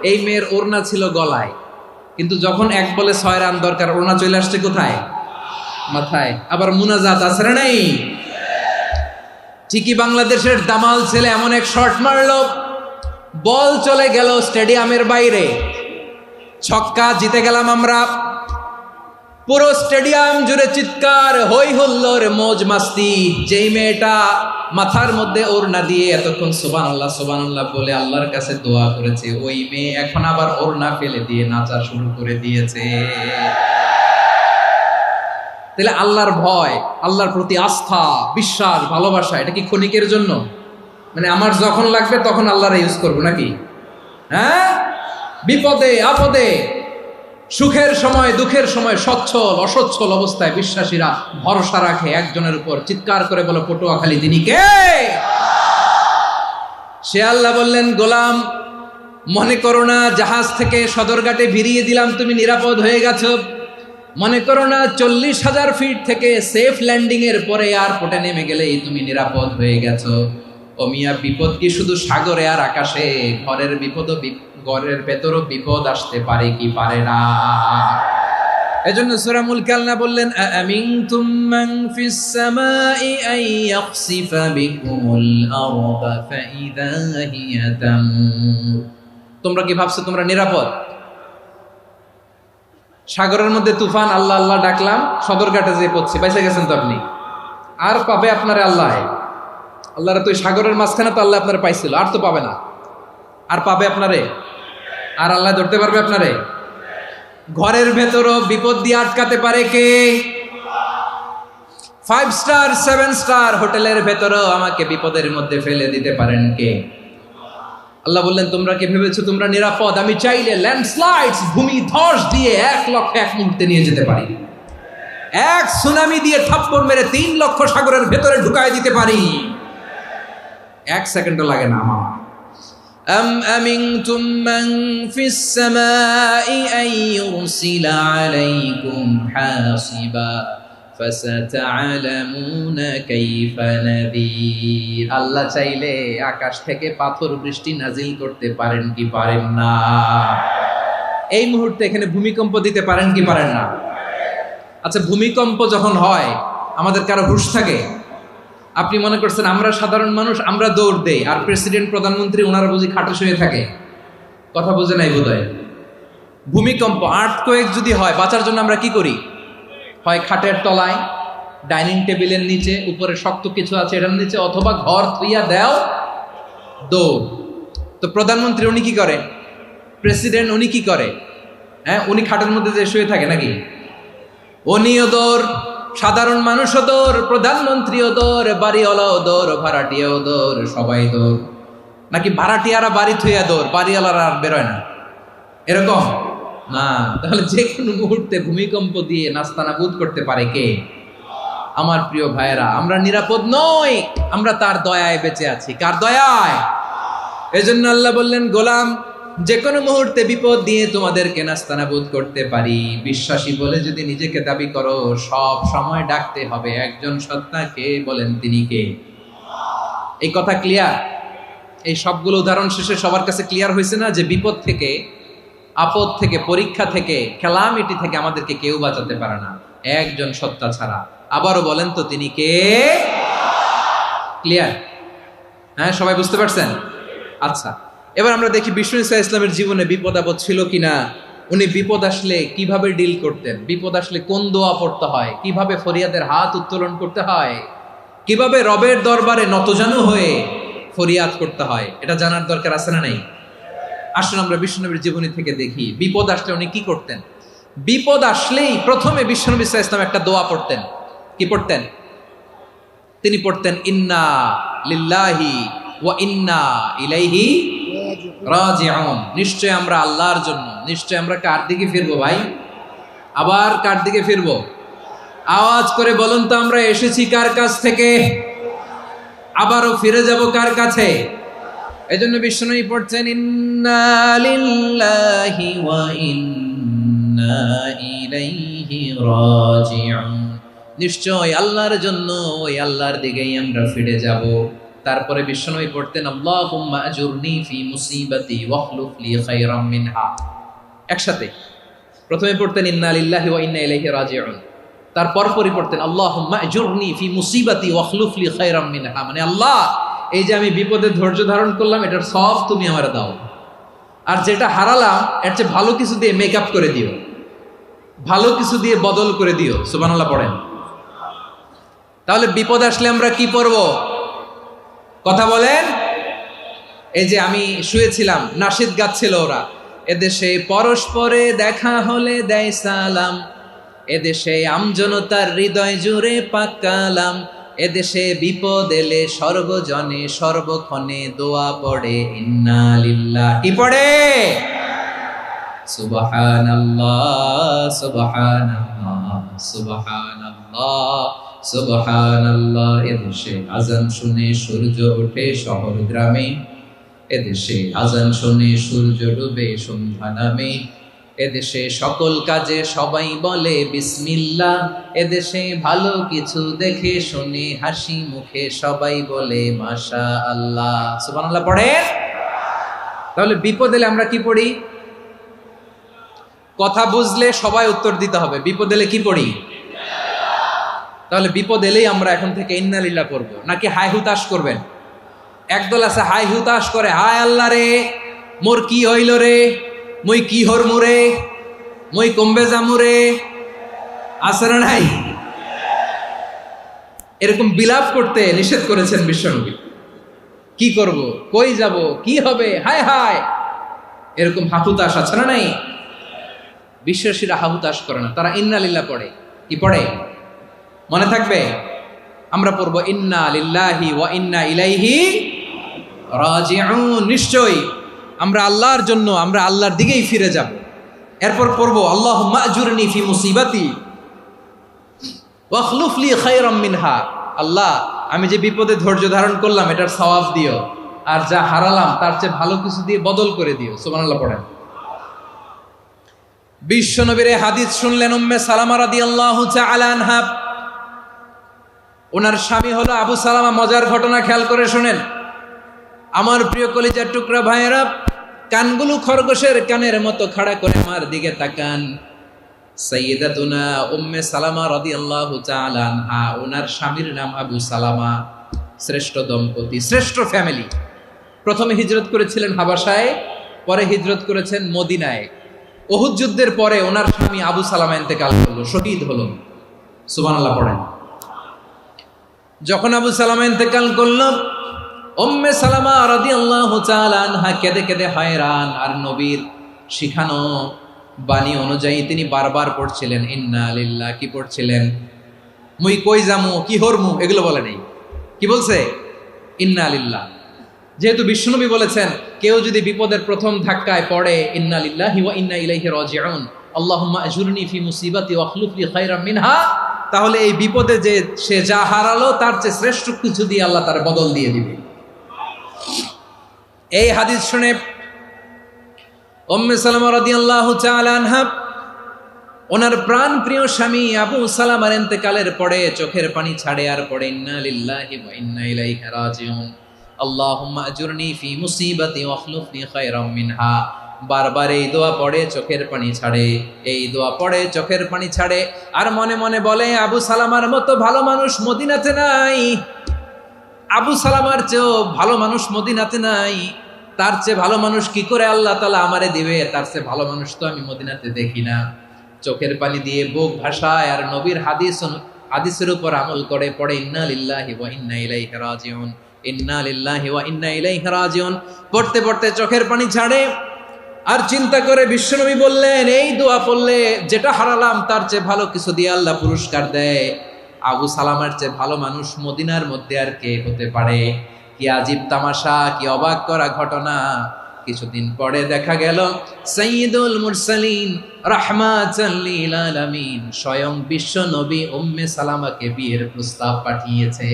এই মেয়ের ওড়না ছিল গলায়, কিন্তু যখন এক বলে 6 রান দরকার, ওড়না চলে আসছে কোথায়? মাথায়। আবার মুনাজাত আছে না নাই? ঠিকই বাংলাদেশের দামাল ছেলে এমন এক শট মারলো, বল চলে গেল স্টেডিয়ামের বাইরে, ছক্কা, জিতে গেলাম আমরা। পুরো স্টেডিয়াম জুড়ে চিৎকার, হই হুল্লোর, মৌজ মাস্তি। যেই মেয়েটা মাথার মধ্যে ওড়না দিয়ে এতক্ষণ সুবহানাল্লাহ সুবহানাল্লাহ বলে আল্লাহর কাছে দোয়া করেছে, ওই মেয়ে এখন আবার ওড়না ফেলে দিয়ে নাচা শুরু করে দিয়েছে। তাহলে আল্লাহর ভয়, আল্লাহর প্রতি আস্থা, বিশ্বাস, ভালোবাসা, এটা কি ক্ষণিকের জন্য? মানে আমার যখন লাগবে তখন আল্লাহরে ইউজ করবো নাকি? হ্যাঁ, বিপদে আপদে, সুখের সময় দুঃখের সময়, সচ্ছল অসচ্ছল অবস্থায় বিশ্বাসীরা ভরসা রাখে একজনের উপর। চিৎকার করে বলো, পটুয়াখালী তিনি কে? সে আল্লাহ বললেন, গোলাম, মনে করো না জাহাজ থেকে সদরঘাটে ভিড়িয়ে দিলাম, তুমি নিরাপদ হয়ে গেছো। মনে করো না 40,000 ফিট থেকে সেফ ল্যান্ডিং এর পরে এয়ারপোর্টে নেমে গেলেই তুমি নিরাপদ হয়ে গেছো। ও মিয়া, বিপদ কি শুধু সাগরে আর আকাশে? ঘরের বিপদও, ঘরের ভেতরও বিপদ আসতে পারে কি পারে না? এজন্য সূরা মুলক আল্লাহ বললেন, আমিনতুম মান ফিস সামাই আন ইয়াখসিফা বিকুমুল আরদা ফাইযা হিয়া তামুর। তোমরা কি ভাবছো তোমরা নিরাপদ? সাগরের মধ্যে তুফান, আল্লাহ আল্লাহ ডাকলাম, সদরঘাটে যেয়ে পড়ছি, বাইসে গেছেন তো আপনি। আর পাবে আপনারে আল্লাহ? আল্লাহরা তো সাগরের মাঝখানে তো আল্লাহ আপনারা পাইছিল, আর তো পাবে না। আর পাবে আপনারে? আর আল্লাহ ধরতে পারবে আপনারে? ঘরের ভেতরও বিপদ দিয়ে আটকাতে পারে কে? 5 স্টার 7 স্টার হোটেলের ভেতরেও আমাকে বিপদের মধ্যে ফেলে দিতে পারেন কে? আল্লাহ বললেন, তোমরা কি ভেবেছো তোমরা নিরাপদ? আমি চাইলে ল্যান্ডস্লাইডস, ভূমি ধস দিয়ে 1 লক্ষ এক মুহূর্তে নিয়ে যেতে পারি। এক সুনামি দিয়ে থাপ্পড় মেরে 3 লক্ষ সাগরের ভেতরে ঢুকায় দিতে পারি। 1 সেকেন্ডও লাগে না আমার। أم أمنتم من في السماء أن يرسل عليكم حاصبا فستعلمون كيف نذير। আল্লাহ চাইলে আকাশ থেকে পাথর বৃষ্টি নাজিল করতে পারেন কি পারেন না? এই মুহূর্তে এখানে ভূমিকম্প দিতে পারেন কি পারেন না? আচ্ছা, ভূমিকম্প যখন হয় আমাদের কারো হুঁশ থাকে? আপনি মনে করছেন আমরা সাধারণ মানুষ, আমরা দৌড় দেই, আর প্রেসিডেন্ট প্রধানমন্ত্রী ওনারা বুঝি খাটে শুয়ে থাকে? কথা বুঝে নাই বোধহয়। ভূমিকম্প, আর্থকোয়েক যদি হয়, বাঁচার জন্য আমরা কি করি? হয় খাটের তলায়, ডাইনিং টেবিলের নিচে, উপরে শক্ত কিছু আছে এটার নিচে, অথবা ঘর থুইয়া দেও দৌড়। তো প্রধানমন্ত্রী উনি কি করে, প্রেসিডেন্ট উনি কি করে? হ্যাঁ, উনি খাটের মধ্যে যে শুয়ে থাকে নাকি? উনিও দৌড়, সাধারণ মানুষও দৌড়, প্রধানমন্ত্রীও দৌড়, বাড়িওয়ালাও দৌড়, ভাড়াটিয়াও দৌড়, সবাই দৌড়। নাকি ভাড়াটিয়ারা বাড়ি থুইয়া দৌড়, বাড়িওয়ালারা আর বেরোয় না? এরকম না। তাহলে যে কোনো মুহূর্তে ভূমিকম্প দিয়ে নাস্তানাবুদ করতে পারে কে? আমার প্রিয় ভাইয়েরা, আমরা নিরাপদ নই, আমরা তার দয়ায় বেঁচে আছি। কার দয়ায়? এজন্য আল্লাহ বললেন, গোলাম, যে কোনো মুহূর্তে বিপদ দিয়ে তোমাদেরকে নাস্তানাবুদ করতে পারি। বিশ্বাসী বলে যদি নিজেকে দাবি করো, সব সময় ডাকতে হবে একজন সত্তাকে। বলেন তিনি কে? এই কথা ক্লিয়ার? এই সবগুলো উদাহরণ শেষে সবার কাছে ক্লিয়ার হয়েছে না যে বিপদ থেকে, আপদ থেকে, পরীক্ষা থেকে, ক্যালামিটি থেকে আমাদেরকে কেউ বাঁচাতে পারে না একজন সত্তা ছাড়া। আবারও বলেন তো তিনি কে? ক্লিয়ার? হ্যাঁ, সবাই বুঝতে পারছেন? আচ্ছা, এবার আমরা দেখি বিষ্ণু ঈসা ইসলামের জীবনে বিপদ আপদ ছিল কিনা। উনি বিপদ আসলে কিভাবে ডিল করতেন, বিপদ আসলে কোন দোয়া পড়তে হয়, কিভাবে ফরিয়াদের হাত উত্তোলন করতে হয়, কিভাবে রবের দরবারে নতজানু হয়ে ফরিয়াদ করতে হয়, এটা জানার দরকার আছে না নাই? আসলে আমরা বিশ্বনবীর জীবনী থেকে দেখি বিপদ আসলে উনি কি করতেন। বিপদ আসলেই প্রথমে বিশ্বনবী সাল্লাল্লাহু আলাইহি ওয়াসাল্লাম একটা দোয়া পড়তেন। কি পড়তেন? তিনি পড়তেন, ইন্না লিল্লাহি ওয়া ইন্না ইলাইহি রাজিউন। নিশ্চয় আমরা আল্লাহর জন্য, নিশ্চয় আমরা কার দিকে ফিরবো ভাই? আবার কার দিকে ফিরবো? আওয়াজ করে বলুন তো, আমরা এসেছি কার কাছ থেকে, আবারও ফিরে যাব কার কাছে? এজন্য বিশ্বনবী পড়ছেন, ইন্না লিল্লাহি ওয়া ইন্না ইলাইহি রাজিউন। নিশ্চয় আল্লাহর জন্য, ওই আল্লাহর দিকেই আমরা ফিরে যাব। তারপরে বিশ্বনবী পড়তেন, আল্লাহুম্মা আজুরনি ফি মুসিবাতি ওয়াখলুফ লি খায়রাম মিনহা। একসাথে প্রথমে পড়তেন ইন্না লিল্লাহি ওয়া ইন্না ইলাইহি রাজিউন, তারপর পরে পড়তেন আল্লাহুম্মা আজুরনি ফি মুসিবাতি ওয়াখলুফ লি খায়রাম মিনহা। মানে আল্লাহ, এই যে আমি বিপদে ধৈর্য ধারণ করলাম, এটার সব তুমি আমারে দাও, আর যেটা হারালাম এর চেয়ে ভালো কিছু দিয়ে মেকআপ করে দিও, ভালো কিছু দিয়ে বদল করে দিও। সুবহানাল্লাহ পড়েন। তাহলে বিপদ আসলে আমরা কি পড়ব? কথা বলেন। এই যে আমি শুয়েছিলাম, নাশিদ গাচ্ছিল ওরা, এদেশে পরস্পরে দেখা হলে দেয় সালাম, এদেশে আমজনতার হৃদয় জুড়ে পাকালাম, এদেশে বিপদ এলে সর্বজনে সর্বক্ষণে দোয়া পড়ে ইন্না লিল্লাহি। কি পড়ে? সুবহানাল্লাহ সুবহানাল্লাহ সুবহানাল্লাহ সুবহানাল্লাহ। এদেশে আজান শুনে সূর্য ওঠে শহর গ্রামে, এদেশে আজান শুনে সূর্য ডুবে সন্ধ্যা নামে, এদেশে সকল কাজে সবাই বলে বিসমিল্লাহ, এদেশে ভালো কিছু দেখে শুনে হাসি মুখে সবাই বলে মাশাআল্লাহ। সুবহানাল্লাহ পড়েন। তাহলে বিপদ এলে আমরা কি পড়ি? কথা বুঝলে সবাই উত্তর দিতে হবে, বিপদ এলে কি পড়ি? তাহলে বিপদ এলেই আমরা এখন থেকে ইন্না লিল্লাহ পড়বো, নাকি হাই হুতাশ করবেন? একদল আছে হাই হুতাশ করে, হায় আল্লাহ রে মোর কি হইল রে, মই কি হরমু রে, মই কমবে জামু রে, আছে না নাই? এরকম বিলাপ করতে নিষেধ করেছেন বিশ্বনবী। কি করব, কই যাব, কি হবে, হায় হায়, এরকম হাহুতাশ আছে না নাই? বিশ্বাসীরা হাহুতাশ করে না, তারা ইন্না লিল্লাহ পড়ে। কি পড়ে? মনে থাকবে? আমরা পড়বো ইন্না লিল্লাহি ওয়া ইন্না ইলাইহি রাজিউন। নিশ্চয়ই আমরা আল্লাহর জন্য, আমরা আল্লাহর দিকেই ফিরে যাব। এরপর পড়বো আল্লাহুম্মা আজুরনি ফি মুসিবাতি ওয়াখলুফ লি খায়রাম মিনহা। আল্লাহ, আমি যে বিপদে ধৈর্য ধারণ করলাম এটার সওয়াব দিও, আর যা হারালাম তার চেয়ে ভালো কিছু দিয়ে বদল করে দিও। সুবহানাল্লাহ পড়েন। বিশ্বনবীর হাদিস শুনলেন উম্মে সালামা রাদিয়াল্লাহু তাআলা আনহা। ওনার স্বামী হলো আবু সালামা। মজার ঘটনা খেয়াল করে শুনেন আমার প্রিয় কলিজার টুকরা ভাইয়েরা। কানগুলো খরগোশের কানের মতো খাড়া করে আমার দিকে তাকান। সাইয়্যিদাতুনা উম্মে সালামা রাদিয়াল্লাহু তাআলা আনহা, ওনার স্বামীর নাম আবু সালামা। শ্রেষ্ঠ দম্পতি, শ্রেষ্ঠ ফ্যামিলি। প্রথমে হিজরত করেছিলেন হাবাসায়, পরে হিজরত করেছেন মদিনায়। উহুদ যুদ্ধের পরে ওনার স্বামী আবু সালামা ইন্তেকাল করলো, শহীদ হলো। সুবহানাল্লাহ পড়েন। যখন আবু সালামা ইন্তেকাল করল, উম্মে সালামা রাদিয়াল্লাহু তাআলা আনহা কেঁদে কেঁদে হয়রান। আর নবীর শিখানো বাণী অনুযায়ী তিনি বারবার পড়ছিলেন ইন্না লিল্লাহ। কি পড়ছিলেন? মুই কই যামু, কি হরমু, এগুলো বলে নেই। কি বলছে? ইন্না লিল্লাহ। যেহেতু বিশ্বনবী বলেছেন কেউ যদি বিপদের প্রথম ধাক্কায় পড়ে ইন্না লিল্লাহি ওয়া ইন্না ইলাইহি রাজিউন, আল্লাহুম্মা আজুরনি ফি মুসিবাতি ওয়া আখলুফ লি খায়রাম মিনহা, তাহলে এই বিপদে যে সে যা হারালো তার চেয়ে শ্রেষ্ঠ কিছু দিয়ে আল্লাহ তার বদল দিয়ে দিবে। এই হাদিস শুনে উম্মে সালামা রাদিয়াল্লাহু তাআলা আনহা ওনার প্রাণ প্রিয় স্বামী আবু সালামার ইন্তেকালের পরে চোখের পানি ছাড়ে আর পড়ে ইন্না লিল্লাহি ওয়া ইন্না ইলাইহি রাজিউন, আল্লাহুম্মা আজুরনি ফি মুসিবাতি ওয়া আখলুফ লি খায়রাম মিনহা। বারবার এই দোয়া পড়ে চোখের পানি ছাড়ে, এই দোয়া পড়ে চোখের পানি ছাড়ে, আর মনে মনে বলে আবু সালামার মতো ভালো মানুষ মদিনাতে নাই, আবু সালামার চেয়েও ভালো মানুষ মদিনাতে নাই, তার চেয়ে ভালো মানুষ কি করে আল্লাহ তাআলা আমারে দিবে, তার চেয়ে ভালো মানুষ তো আমি মদিনাতে দেখি না। চোখের পানি দিয়ে বুক ভাসায় আর নবীর হাদিসের উপর আমল করে পড়ে ইন্না লিল্লাহি ওয়া ইন্না ইলাইহি রাজিউন, ইন্না লিল্লাহি ওয়া ইন্না ইলাইহি রাজিউন। পড়তে পড়তে চোখের পানি ছাড়ে আর চিন্তা করে বিশ্বনবী বললেন এই দোয়া পড়লে যেটা হারালাম তার চেয়ে ভালো কিছু দিয়ে আল্লাহ পুরস্কার দেয়। আবু সালামার চেয়ে ভালো মানুষ মদিনার মধ্যে আর কে হতে পারে? কি আজীব তামাশা, কি অবাক করা ঘটনা। কিছুদিন পরে দেখা গেল সাইয়্যিদুল মুরসালিন রাহমাতাল লিল আলামিন স্বয়ং বিশ্ব নবী উম্মে সালামাকে বিয়ের প্রস্তাব পাঠিয়েছে।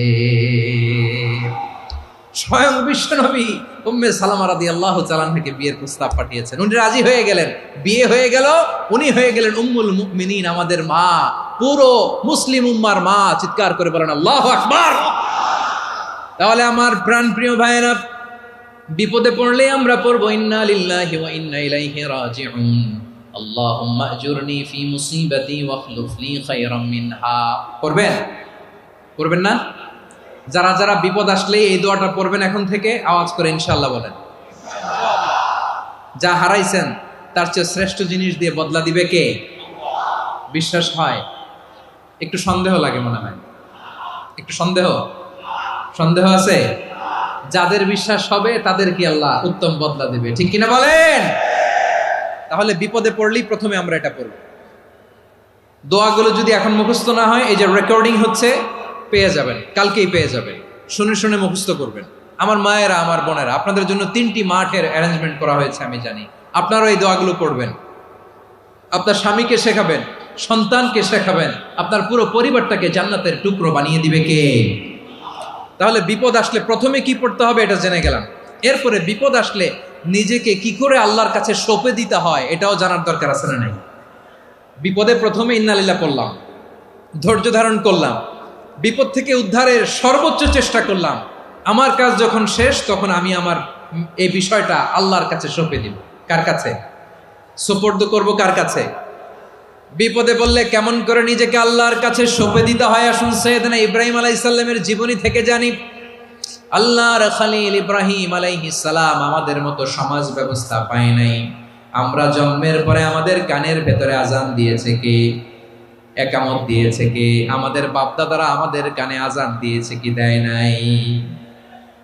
স্বয়ং বিশ্ব নবী উম্মে সালামা রাদিয়াল্লাহু তাআলা আনহাকে বিয়ের প্রস্তাব পাঠিয়েছেন। উনি রাজি হয়ে গেলেন, বিয়ে হয়ে গেল, উনি হয়ে গেলেন উম্মুল মুমিনিন, আমাদের মা, পুরো মুসলিম উম্মার মা। চিৎকার করে বলেন আল্লাহু আকবার। তাহলে আমার প্রাণ প্রিয় ভাইয়েরা, বিপদে পড়লে আমরা পড়বো ইন্না লিল্লাহি ওয়া ইন্না ইলাইহি রাজিউন, আল্লাহুম্মা আজুরনি ফি মুসিবাতি ওয়া আখলুফ লি খায়রাম মিনহা। পড়বেন? পড়বেন না? যারা যারা বিপদ আসলে এই দোয়াটা পড়বেন এখন থেকে আওয়াজ করে ইনশাআল্লাহ বলেন। যা হারাইছেন তার চেয়ে শ্রেষ্ঠ জিনিস দিয়ে বদলা দিবে কে? বিশ্বাস হয়? একটু সন্দেহ লাগে মনে হয়, একটু সন্দেহ আছে? যাদের বিশ্বাস হবে তাদের কি আল্লাহ উত্তম বদলা দিবে, ঠিক কিনা বলেন? তাহলে বিপদে পড়লেই প্রথমে আমরা এটা পড়ব। দোয়াগুলো যদি এখন মুখস্থ না হয়, এই যে রেকর্ডিং হচ্ছে, পেয়ে যাবেন, কালকেই পেয়ে যাবেন। শুনে শুনে মুখস্থ করবেন। আমার মায়েরা, আমার বোনেরা, আপনাদের জন্য 3টি মাঠের অ্যারেঞ্জমেন্ট করা হয়েছে, আমি জানি। আপনারাও এই দোয়াগুলো পড়বেন, আপনার স্বামীকে শেখাবেন, সন্তানকে শেখাবেন, আপনার পুরো পরিবারটাকে জান্নাতের টুকরো বানিয়ে দিবে কে? তাহলে বিপদ আসলে প্রথমে কি পড়তে হবে এটা জেনে গেলাম। এরপরে বিপদ আসলে নিজেকে কি করে আল্লাহর কাছে সঁপে দিতে হয় এটাও জানার দরকার আছে না নাই? বিপদে প্রথমে ইন্না লিল্লাহ পড়লাম, ধৈর্য ধারণ করলাম, বিপদ থেকে উদ্ধারের সর্বোচ্চ চেষ্টা করলাম। আমার কাজ যখন শেষ তখন আমি আমার এই বিষয়টা আল্লাহর কাছে সঁপে দিব। কার কাছে সুপর্দ করব? কার কাছে? বিপদে বললে কেমন করে নিজেকে আল্লাহর কাছে সঁপে দিতে হয় আসুন সাইয়েদনা ইব্রাহিম আলাইহিস সালামের জীবনী থেকে জানি। আল্লাহর খলিল ইব্রাহিম আলাইহিস সালাম আমাদের মতো সমাজ ব্যবস্থা পায় নাই। আমরা জন্মের পরে আমাদের কানের ভেতরে আজান দিয়েছে কে? একামত দিয়েছে কে? আমাদের বাপদাদারা আমাদের কানে আজান দিয়েছে কি? দেয় নাই।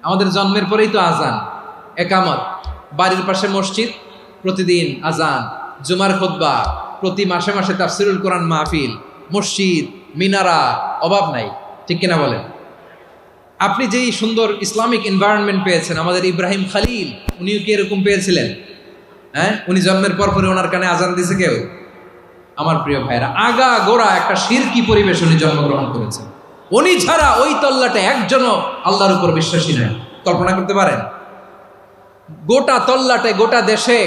আমাদের জন্মের পরেই তো আজান, একামত, বাড়ির পাশে মসজিদ, প্রতিদিন আজান, জুমার খুতবা, প্রতি মাসে মাসে তাফসিরুল কোরআন মাহফিল, মসজিদ, মিনারা, অভাব নাই, ঠিক কিনা বলেন? আপনি যেই সুন্দর ইসলামিক এনভায়রনমেন্ট পেয়েছেন, আমাদের ইব্রাহিম খলিল উনিও কি এরকম পেয়েছিলেন? হ্যাঁ, উনি জন্মের পর পরে ওনার কানে আজান দিয়েছে কেউ? আমার প্রিয় ভাইরা, আগা গোড়া একটা শিরকি পরিবেশ উনি জন্মগ্রহণ করেছেন। উনি ছাড়া ওই তল্লাটে একজনও আল্লাহর উপর বিশ্বাসী নয়। কল্পনা করতে পারেন? গোটা তল্লাটে, গোটা দেশে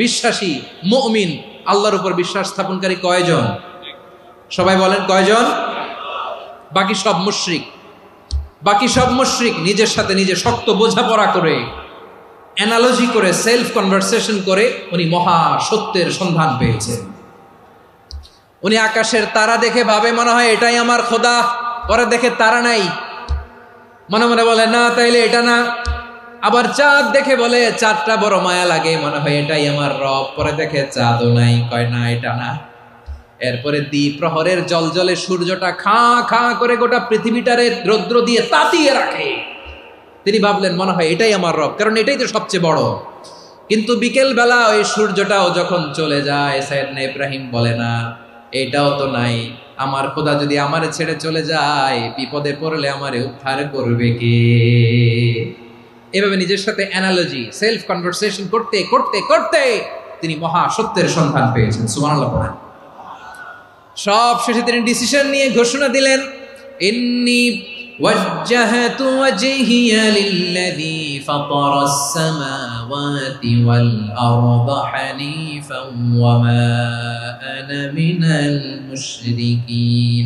বিশ্বাসী মুমিন, আল্লাহর উপর বিশ্বাস স্থাপনকারী কয়জন? সবাই বলেন কয়জন? বাকি সব মুশরিক। বাকি সব মুশরিক নিজের সাথে নিজে শক্ত বোঝাপড়া করে, অ্যানালজি করে, সেলফ কনভারসেশন করে উনি মহা সত্যের সন্ধান পেয়েছেন। উনি আকাশের তারা দেখে ভাবে মনে হয় এটাই আমার খোদা, পরে দেখে তারা নাই, মনে মনে বলে না তাইলে এটা না। আবার চাঁদ দেখে বলে চাঁদটা বড় মায়া লাগে, মনে হয় এটাই আমার রব, পরে দেখে চাঁদও নাই, কয় না এটা না। এরপরে দ্বিপ্রহরের জলজলে সূর্যটা খা খা করে গোটা পৃথিবীটারে রৌদ্র দিয়ে তাতিয়ে রাখে। তিনি ভাবলেন মনে হয় এটাই আমার রব, কারণ এটাই তো সবচেয়ে বড়। কিন্তু বিকেল বেলা ওই সূর্যটাও যখন চলে যায়, সাইয়েদনা ইব্রাহিম বলে না এটাও তো নাই, আমার খোদা যদি আমারে ছেড়ে চলে যায়, বিপদে পড়লে আমারে উদ্ধার করবে কে? এভাবে নিজের সাথে অ্যানালজি, সেলফ কনভারসেশন করতে করতে করতে তিনি মহা সত্যের সন্ধান পেয়েছেন। সুবহানাল্লাহ পড়েন। সব শেষে তিনি ডিসিশন নিয়ে ঘোষণা দিলেন, ইন্নী ওয়াজ্জাহতু ওয়াজহিয়া লিল্লাযী ফাতারাস সামাওয়াতি ওয়াল আরদা হানিফান ওয়া মা আনা মিনাল মুশরিকিন।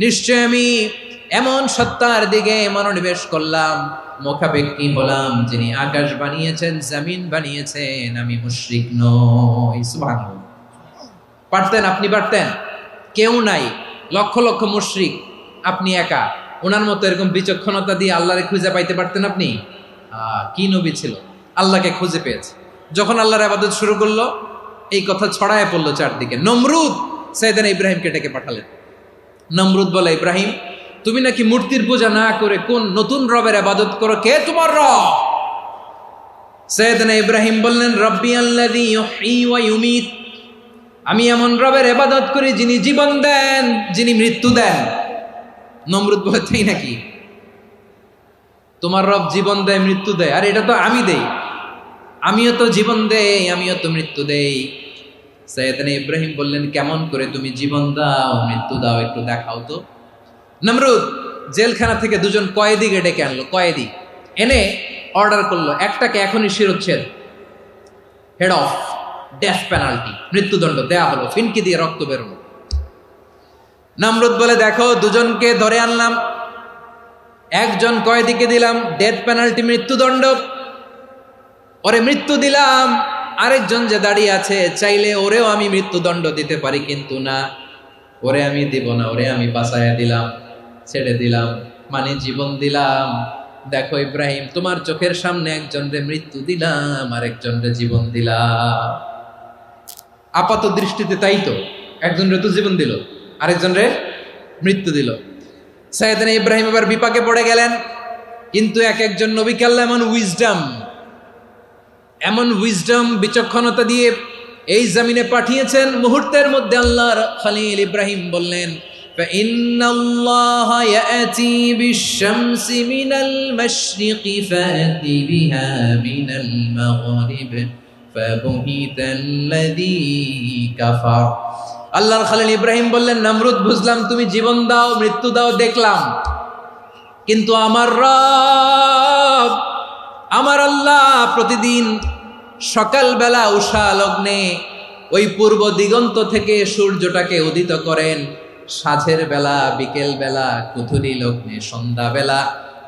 নিশ্চয় আমি এমন সত্তার দিকে মনোনিবেশ করলাম, মুখাপেক্ষী হলাম, যিনি আকাশ বানিয়েছেন, জমিন বানিয়েছেন, আমি মুশরিক নই। সুবহানাল্লাহ। পারতেন, আপনি পারতেন? কেউ নাই, লক্ষ লক্ষ মুশরিক, আপনি একা। ওনার মতো এরকম বিচক্ষণতা দিয়ে আল্লাহরে খুঁজে পাইতে পারতেন আপনি? কি নবী ছিল, আল্লাহকে খুঁজে পেয়েছে। যখন আল্লাহর ইবাদত শুরু করলো, এই কথা ছড়ায় পড়লো চারদিকে। নমরুদ সাইয়েদনা ইব্রাহিমকে ডেকে পাঠালেন। নমরুদ বলে, ইব্রাহিম তুমি নাকি মূর্তির পূজা না করে কোন নতুন রবের ইবাদত করো, কে তোমার রব? সাইয়েদনা ইব্রাহিম বললেন, রব্বি আল্লাযী ইউহয়ী ওয়া ইউমীত, আমি এমন রবের ইবাদত করি যিনি জীবন দেন, যিনি মৃত্যু দেন। নমরুদ বলে, তাই নাকি? তোমার রব জীবন দেয়, মৃত্যু দেয়, আর এটা তো আমি দেই, আমিও তো জীবন দেই, আমিও তো মৃত্যু দেই। সাইয়েদনা ইব্রাহিম বললেন, কেমন করে তুমি জীবন দাও, মৃত্যু দাও, একটু দেখাও তো। নমরুদ জেলখানা থেকে দুজন কয়েদিকে ডেকে আনলো, কয়েদি এনে অর্ডার করলো, একটাকে এখনই শিরোচ্ছেদ, হেড অফ, ডেথ পেনাল্টি, মৃত্যুদণ্ড দেয়া হলো, ফিনকি দিয়ে রক্ত বেরোলো। নমরুদ বলে, দেখো দুজনকে ধরে আনলাম, একজন কয়েদিকে দিলাম ডেথ পেনাল্টি, মৃত্যুদণ্ড, ওরে মৃত্যু দিলাম। আরেকজন যে দাঁড়িয়ে আছে, চাইলে ওরেও আমি মৃত্যুদণ্ড দিতে পারি, কিন্তু না, ওরে আমি দিব না, ওরে আমি বাঁচাইয়া দিলাম, ছেড়ে দিলাম, মানে জীবন দিলাম। দেখো ইব্রাহিম, তোমার চোখের সামনে একজনরে মৃত্যু দিলাম, আরেকজনরে জীবন দিলাম। আপাত দৃষ্টিতে তাই তো, একজনরে তো জীবন দিল, আরেকজনরে মৃত্যু দিল। সাইয়েদনা ইব্রাহিম এবার বিপাকে পড়ে গেলেন। কিন্তু এক একজন নবীকে আল্লাহ এমন উইজডম বিচক্ষণতা দিয়ে এই জমিনে পাঠিয়েছেন, মুহূর্তের মধ্যে আল্লাহর খলিল ইব্রাহিম বললেন, ফাইন্নাল্লাহা ইয়াতি বিশ-শামসি মিনাল মাশরিকি ফাতি বিহা মিনাল মাগরিব ফাবুহিতাল্লাযী কাফার। আল্লাহর খলিল ইব্রাহিম বললেন, নমরুদ বুঝলাম তুমি জীবন দাও, মৃত্যু দাও, দেখলাম, কিন্তু আমার রব, আমার আল্লাহ প্রতিদিন সকালবেলা উষা লগ্নে ওই পূর্ব দিগন্ত থেকে সূর্যটাকে উদিত করেন, সাঁঝের বেলা, বিকেল বেলা, কুথুরি লগ্নে, সন্ধ্যাবেলা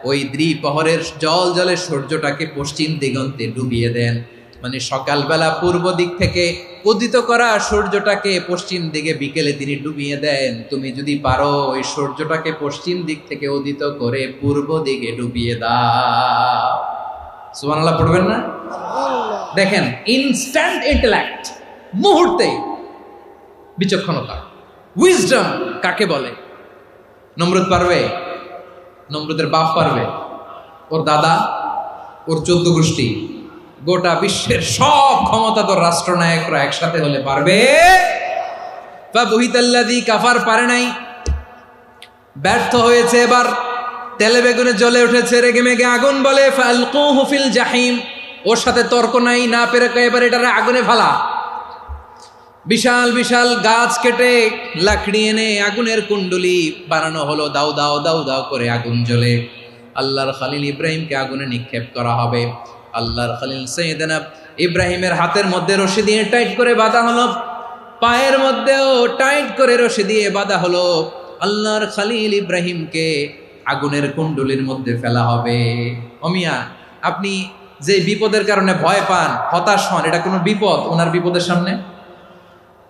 ওই দ্বিপ্রহরের জল জলে সূর্যটাকে পশ্চিম দিগন্তে ডুবিয়ে দেন। মানে সকালবেলা পূর্ব দিক থেকে উদিত করা সূর্যটাকে পশ্চিম দিকে বিকেলে তিনি ডুবিয়ে দেন। তুমি যদি পারো ওই সূর্যটাকে পশ্চিম দিক থেকে উদিত করে পূর্ব দিকে ডুবিয়ে দাও। সুবহানাল্লাহ পড়বেন না? দেখেন, ইনস্ট্যান্ট ইন্টেলেক্ট, মুহূর্তে বিচক্ষণতা, উইজডম কাকে বলে? নমরুদ পারবে? নমরুদের বাপ পারবে? ওর দাদা, ওর 14 গোষ্ঠী, গোটা বিশ্বের সব ক্ষমতাধর রাষ্ট্রনায়করা একসাথে হলে পারবে? ফাবুহিতাল্লাযী কাফার পারে নাই, ব্যর্থ হয়েছে। এবার তেলে বেগুনে জ্বলে উঠেছে, রেগে মেগে আগুন বলে, ফালকুহু ফিল জাহিম, ওর সাথে তর্ক নাই, না পেরে এবার এটারে আগুনে ফেলা। বিশাল বিশাল গাছ কেটে লাকড়ি এনে আগুনের কুণ্ডলি বানানো হলো, দাও দাও দাও দাও করে আগুন জ্বলে। আল্লাহর খলিল ইব্রাহিমকে আগুনে নিক্ষেপ করা হবে। আল্লাহর খলিল সাইয়েদনা ইব্রাহিমের হাতের মধ্যে রশি দিয়ে টাইট করে বাঁধা হলো, পায়ের মধ্যেও টাইট করে রশি দিয়ে বাঁধা হলো। আল্লাহর খলিল ইব্রাহিমকে আগুনের কুণ্ডলির মধ্যে ফেলা হবে। অমিয়া, আপনি যে বিপদের কারণে ভয় পান, হতাশ হন, এটা কোনো বিপদ ওনার বিপদের সামনে?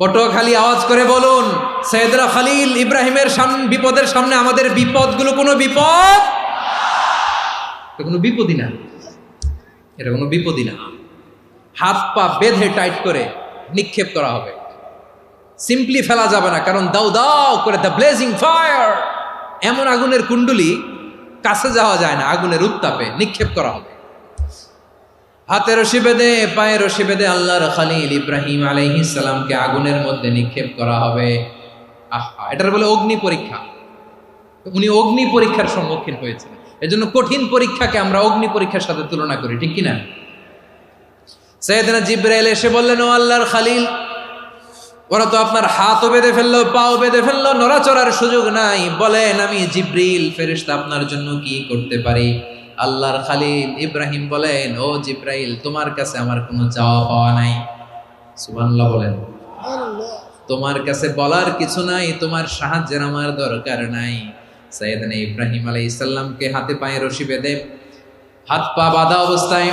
পটুয়াখালী আওয়াজ করে বলুন, সাইয়েদনা খলিল ইব্রাহিমের বিপদের সামনে আমাদের বিপদগুলো কোনো বিপদ? এটা কোনো বিপদই না, এটা কোনো বিপদই না। হাত পা বেঁধে টাইট করে নিক্ষেপ করা হবে। সিম্পলি ফেলা যাবে না, কারণ দাও দাও করে দ্য ব্লেজিং ফায়ার, এমন আগুনের কুণ্ডুলি কাছে যাওয়া যায় না, আগুনের উত্তাপে নিক্ষেপ করা হবে। হাতে রশি বেঁধে পায়ে রশি বেঁধে আল্লাহর খলিল ইব্রাহিম আলাইহিস সালামকে আগুনের মধ্যে নিক্ষেপ করা হবে। আহা, এটার বলে অগ্নি পরীক্ষা। উনি অগ্নি পরীক্ষার সম্মুখীন হয়েছেন। এজন্য কঠিন পরীক্ষাকে আমরা অগ্নি পরীক্ষার সাথে তুলনা করি, ঠিক কিনা? সাইয়েদনা জিবরাইল এসে বললেন, ও আল্লাহর খলিল, ওরা তো আপনার হাতও বেঁধে ফেললো, পাও বেঁধে ফেললো, নড়াচড়ার সুযোগ নাই, বলেন আমি জিবরিল ফেরেশতা আপনার জন্য কি করতে পারি? আল্লাহর খলিল ইব্রাহিম বলেন, ও জিবরাইল, তোমার কাছে আমার কোনো চাওয়া পাওয়া নাই। সুবহানাল্লাহ বলেন। তোমার কাছে বলার কিছু নাই, তোমার সাহায্যের আমার দরকার নাই। সাইয়েদনা ইব্রাহিম আলাইহিস সালামকে হাতে পায়ে রশি বেঁধে হাত পা বাঁধা অবস্থায়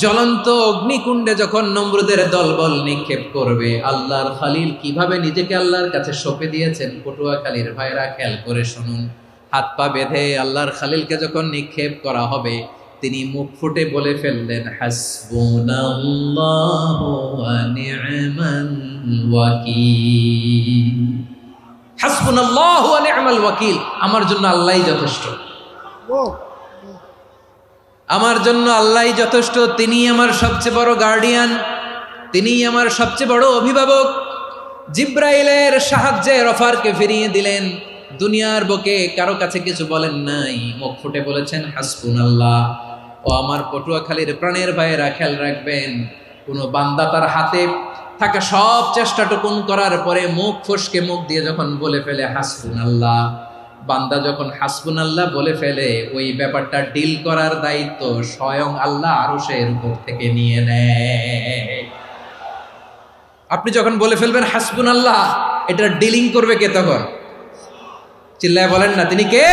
জ্বলন্ত অগ্নিকুণ্ডে যখন নমরুদের দলবল নিক্ষেপ করবে, আল্লাহর খলিল কিভাবে নিজেকে আল্লাহর কাছে সঁপে দিয়েছেন, পটুয়াখালীর ভাইরা খেয়াল করে শুনুন। হাত পা বেঁধে আল্লাহর খলিলকে যখন নিক্ষেপ করা হবে, তিনি মুখ ফুটে বলে ফেললেন, হাসবুনাল্লাহু ওয়া নি'মাল ওয়াকিল। হাসবুনাল্লাহু ওয়া নি'মাল ওয়াকিল, আমার জন্য আল্লাহই যথেষ্ট, আমার জন্য আল্লাহই যথেষ্ট। তিনি আমার সবচেয়ে বড় গার্ডিয়ান, তিনি আমার সবচেয়ে বড় অভিভাবক। জিব্রাইলের সাহায্যে অফারকে ফিরিয়ে দিলেন। দুনিয়ার বুকে কারো কাছে কিছু বলেন নাই, মুখ ফুটে বলেছেন হাসবুনাল্লাহ। ও আমার পটুয়াখালীর প্রাণের ভাইয়েরা, খেয়াল রাখবেন, কোন বান্দা তার হাতে থাকা সব চেষ্টাটুকুন করার পরে মুখ ফসকে মুখ দিয়ে যখন বলে ফেলে হাসবুনাল্লাহ, বান্দা যখন হাসবুনাল্লাহ বলে ফেলে, ওই ব্যাপারটা ডিল করার দায়িত্ব স্বয়ং আল্লাহ আরশের উপর থেকে নিয়ে নেয়। আপনি যখন বলে ফেলবেন হাসবুনাল্লাহ, এটা ডিলিং করবে কে তখন? চিল্লায় বলেন না, তিনি কে?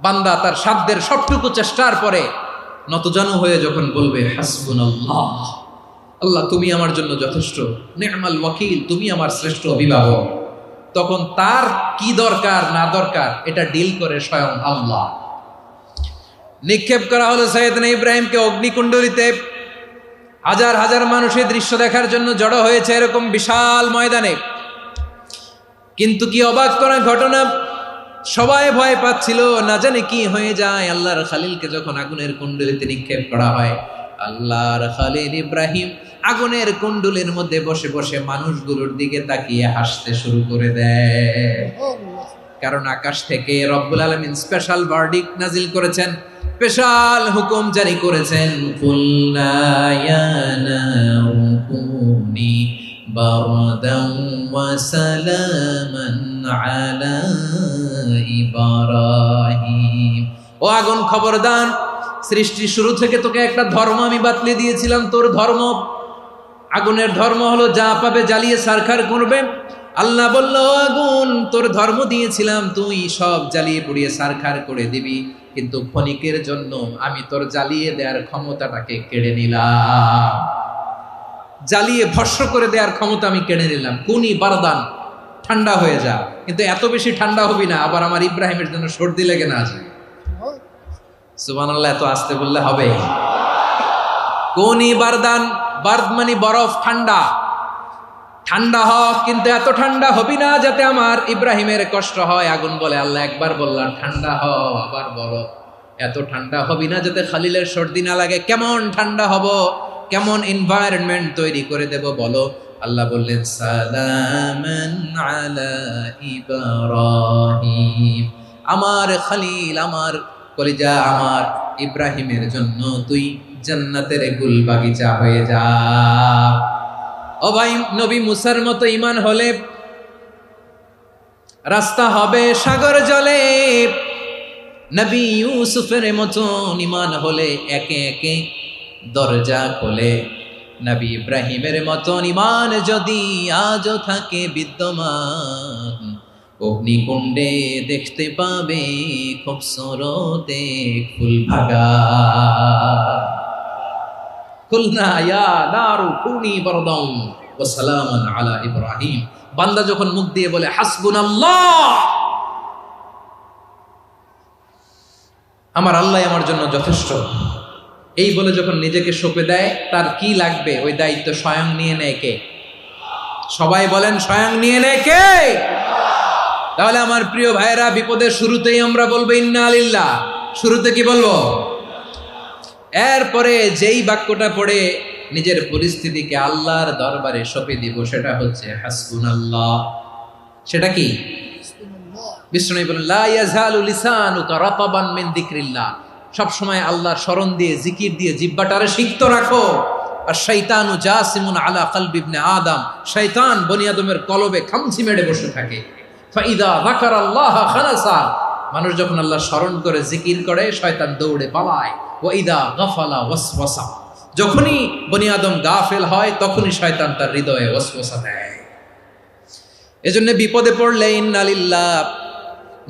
বান্দা তার সাধ্যের সবটুকু চেষ্টার পরে নতজানু হয়ে যখন বলবে হাসবুনাল্লাহ, আল্লাহ তুমি আমার জন্য যথেষ্ট, নি'মাল ওয়াকিল, তুমি আমার শ্রেষ্ঠ অভিভাবক, তখন তার কি দরকার না দরকার এটা ডিল করে স্বয়ং আল্লাহ। নিক্ষেপ করা হলো সাইয়েদনা ইব্রাহিমকে অগ্নিকুণ্ডলিতে। হাজার হাজার মানুষের দৃশ্য দেখার জন্য জড়ো হয়েছে এরকম বিশাল ময়দানে। কিন্তু কি অবাক করা ঘটনা, সবাই ভয় পাচ্ছিল, না জানে কি হয়ে যায়। আল্লাহর খলিলকে যখন আগুনের কুণ্ডলিতে নিক্ষেপ করা হয়, আল্লাহর খলিল ইব্রাহিম আগুনের কুণ্ডলের মধ্যে বসে বসে মানুষগুলোর দিকে তাকিয়ে হাসতে শুরু করে দেয়। কারণ আকাশ থেকে রব্বুল আলামিন স্পেশাল ভার্ডিক্ট নাজিল করেছেন, স্পেশাল হুকুম জারি করেছেন, কুলনা ইয়া নারু কুনি বারদান ওয়া সালামান আলা ইব্রাহিম। ও আগুন, খবরদার, সৃষ্টি শুরু থেকে তোকে একটা ধর্ম আমি বাতলে দিয়েছিলাম, তোর ধর্ম, আগুনের ধর্ম হলো যা পাবে জ্বালিয়ে সারখার করবে। আল্লাহ বলল, আগুন, তোর ধর্ম দিয়েছিলাম, তুই সব জ্বালিয়ে পুড়িয়ে সারখার করে দিবি, কিন্তু ক্ষণিকের জন্য আমি তোর জ্বালিয়ে দেওয়ার ক্ষমতাটাকে কেড়ে নিলাম, জ্বালিয়ে ভস্ম করে দেওয়ার ক্ষমতা আমি কেড়ে নিলাম। কুনি বারদান, ঠান্ডা হয়ে যা, কিন্তু এত বেশি ঠান্ডা হবি না আবার আমার ইব্রাহিমের জন্য সর্দি লেগে না যায়। সুবহানাল্লাহ, এত আসতে বললে হবে? কুনি বারদান, বার্দ মানে বরফ, ঠান্ডা, ঠান্ডা হ, কিন্তু এত ঠান্ডা হবি না যাতে আমার ইব্রাহিমের কষ্ট হয়। আগুন বলে, আল্লাহ একবার বললাম ঠান্ডা হ, আবার বলো এত ঠান্ডা হবি না যাতে খলিলের সর্দি না লাগে। কেমন ঠান্ডা হব, কেমন এনভায়রনমেন্ট তৈরি করে দেব বলো? আল্লাহ বললেন, সালামান আলা ইব্রাহিম, আমার খলিল, আমার কলিজা, আমার ইব্রাহিমের জন্য তুই জান্নাতের গুল বাগিচা হয়ে যা। ও ভাই, নবী মুসার মতো ঈমান হলে রাস্তা হবে সাগর জলে, নবী ইউসুফের মতন ঈমান হলে একে একে দরজা খোলে। নবী ইব্রাহিমের মতন ঈমান যদি আজও থাকে বিদ্যমান, অগ্নিকুণ্ডে দেখতে পাবে খুবসুরত এক ফুল ভাগা। কুলনা ইয়া নারু কুনি বারদান ওয়া সালামান আলা ইব্রাহিম। বান্দা যখন মুখ দিয়ে বলে হাসবুনাল্লাহ, আমার আল্লাহ আমার জন্য যথেষ্ট, এই বলে যখন নিজেকে সঁপে দেয়, তার কি লাগবে ওই দায়িত্ব স্বয়ং নিয়ে নেয় কে? সবাই বলেন স্বয়ং নিয়ে নেয় কে? তাহলে আমার প্রিয় ভাইরা, বিপদের শুরুতেই আমরা বলবো ইন্না লিল্লাহ। শুরুতে কি বলবো? এরপরে যেই বাক্যটা পড়ে নিজের পরিস্থিতিকে আল্লাহর দরবারে সঁপে দিব, সেটা হচ্ছে হাসবুনাল্লাহ। সেটা কি? বিষ্ণু বলেন লা ইয়াজালু লিসানুকা রাতাবান মিন যিকরিল্লাহ। সব সময় আল্লাহর স্মরণ দিয়ে, জিকির দিয়ে জিহ্বাটারে সিক্ত রাখো। আর শয়তানু জাসিমুন আলা কলবি ইবনে আদম, শয়তান বনি আদমের কলবে খামচি মেরে বসে থাকে। ফাইদা যাকারাল্লাহ খানাসা, মানুষ যখন আল্লাহর স্মরণ করে জিকির করে শয়তান দৌড়ে পালায়। ওয়া ইদা গাফালা ওয়াসওয়াসা, যখনই বনি আদম গাফেল হয় তখনই শয়তান তার হৃদয়ে ওয়াসওয়াসা দেয়। এজন্য বিপদে পড়লে ইন্না লিল্লাহ,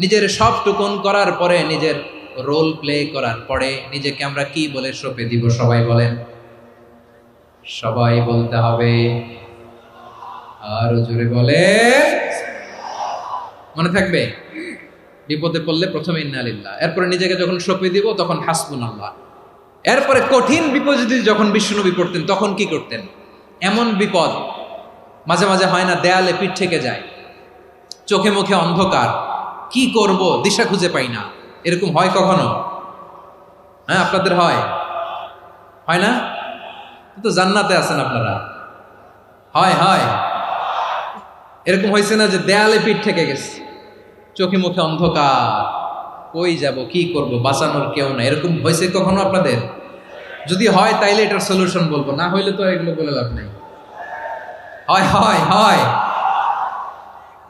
নিজের সব টুকুন করার পরে, নিজের রোল প্লে করার পরে নিজেকে আমরা কি বলে সঁপে দিব? সবাই বলেন, সবাই বলতে হবে। আরো জোরে বলে, মনে থাকবে? বিপদে পড়লে প্রথমে ইন্না লিল্লাহ, এরপরে নিজেকে যখন সঁপে দিব তখন হাসবুনাল্লাহ। এরপরে কঠিন বিপদ যদি যখন বিশ্বনবী পড়তেন তখন কি করতেন? এমন বিপদ মাঝে মাঝে হয় না, দেয়ালে পিঠ থেকে যায়, চোখে মুখে অন্ধকার, কি করব দিশা খুঁজে পাই না, এরকম হয় কখনো? হ্যাঁ, আপনাদের হয়? হয় না? তো জান্নাতে আছেন আপনারা। হয় হয় এরকম হয়েছে না যে দেয়ালে পিঠ থেকে গেছে, চোখে মুখে অন্ধকার, কই যাব, কি করব, বাঁচানোর কেউ না, এরকম হয়েছে কখনো আপনাদের? যদি হয় তাইলে এটার সলিউশন বলবো, না হইলে তো এগুলো বলে লাভ নাই। হয় হয় হয়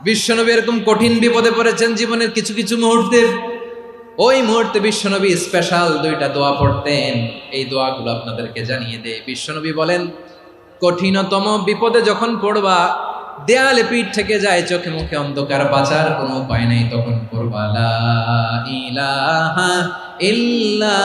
বিশ্বনবী এরকম কঠিন বিপদে পড়েছেন জীবনের কিছু কিছু মুহূর্তে। ওই মুহূর্তে বিশ্বনবী স্পেশাল 2টা দোয়া পড়তেন। এই দোয়াগুলো আপনাদেরকে জানিয়ে দেয়। বিশ্বনবী বলেন, কঠিনতম বিপদে যখন পড়বা, দেয়ালে পিঠ থেকে যায়, চোখে মুখে অন্ধকার, বাঁচার কোনো উপায় নাই, তখন পড়বা লা ইলাহা ইল্লা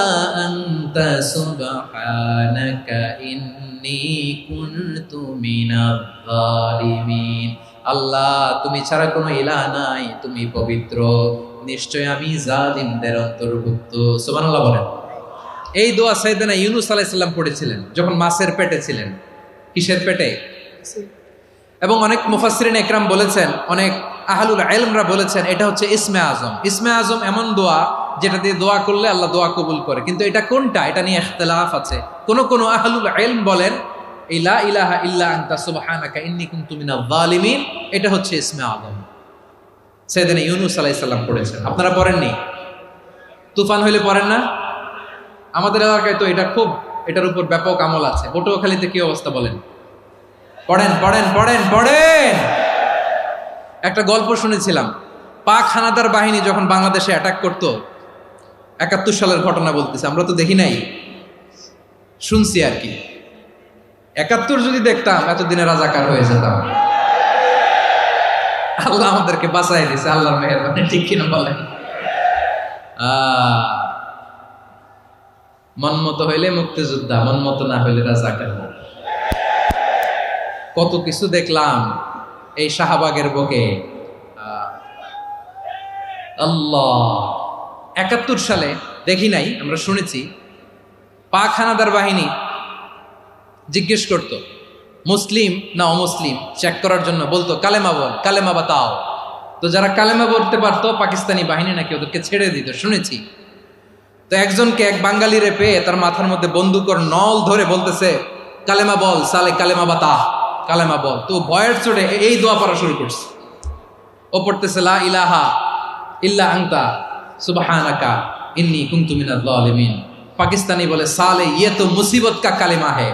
আনতা সুবহানাকা ইন্নী কুনতু মিনাজ জালিমিন। আল্লাহ, তুমি ছাড়া কোনো ইলাহ নাই, তুমি পবিত্র, নিশ্চয় আমি জালিমদের অন্তর্ভুক্ত। সুবহানাল্লাহ বলেন। এই দোয়া সাইয়েদনা ইউনূস আলাইহিস সালাম পড়েছিলেন যখন মাছের পেটে ছিলেন। কিসের পেটে? এবং অনেক মুফাসসিরিন ইকরাম বলেছেন, অনেক আহলুল ইলমরা বলেছেন, এটা হচ্ছে ইসমে আজম। ইসমে আজম এমন দোয়া যেটা দিয়ে দোয়া করলে আল্লাহ দোয়া কবুল করে, কিন্তু এটা কোনটা, এটা নিয়ে ইখতিলাফ আছে। কোন আহলুল ইলম বলেন এই লা ইলাহা ইল্লা আনতা সুবহানাকা ইন্নী কুনতু মিনাজ জালিমিন, এটা হচ্ছে ইসমে আজম। সাইয়েদনা ইউনূস আলাইহিস সালাম পড়েছেন। আপনারা পড়েননি? তুফান হইলে পড়েন না? আমাদের এলাকায় তো এটা খুব, এটার উপর ব্যাপক আমল আছে। পটুয়াখালীতে কি অবস্থা বলেন? পড়েন পড়েন পড়েন পড়েন। একটা গল্প শুনেছিলাম, পাক হানাদার বাহিনী যখন বাংলাদেশে অ্যাটাক করত, 71 সালের ঘটনা বলতেছে, আমরা তো দেখি নাই, শুনছি আর কি। 71 যদি দেখতাম এতদিনে রাজাকার হয়ে যেতাম। আল্লাহ আমাদেরকে বাঁচাই দিয়েছে, আল্লাহর মেহেরবানি, ঠিক কিনা বলেন? মন মতো হইলে মুক্তিযোদ্ধা, মন মতো না হইলে রাজাকার। কত কিছু দেখলাম এই শাহবাগের বুকে। আল্লাহ, 71 সালে দেখি নাই, আমরা শুনেছি পাক হানাদার বাহিনী জিজ্ঞেস করত মুসলিম না অমুসলিম চেক করার জন্য, বলতো কালেমা বল, কালেমা বাতাও। তো যারা কালেমা বলতে পারতো পাকিস্তানি বাহিনী নাকি ওদেরকে ছেড়ে দিত, শুনেছি। তো একজনকে, এক বাঙালিরে পেয়ে তার মাথার মধ্যে বন্দুকর নল ধরে বলতেছে কালেমা বল সালে, কালেমা বাতা, কালেমা বল। তো ভয়ের চোটে এই দোয়া পড়া শুরু করছে। ও পড়তেছে লা ইলাহা ইল্লা আনতা সুবহানাকা ইন্নী কুনতু মিনাজ জালিমিন। পাকিস্তানি বলে সালে ইয়ে তো মুসিবত কা কালেমা है।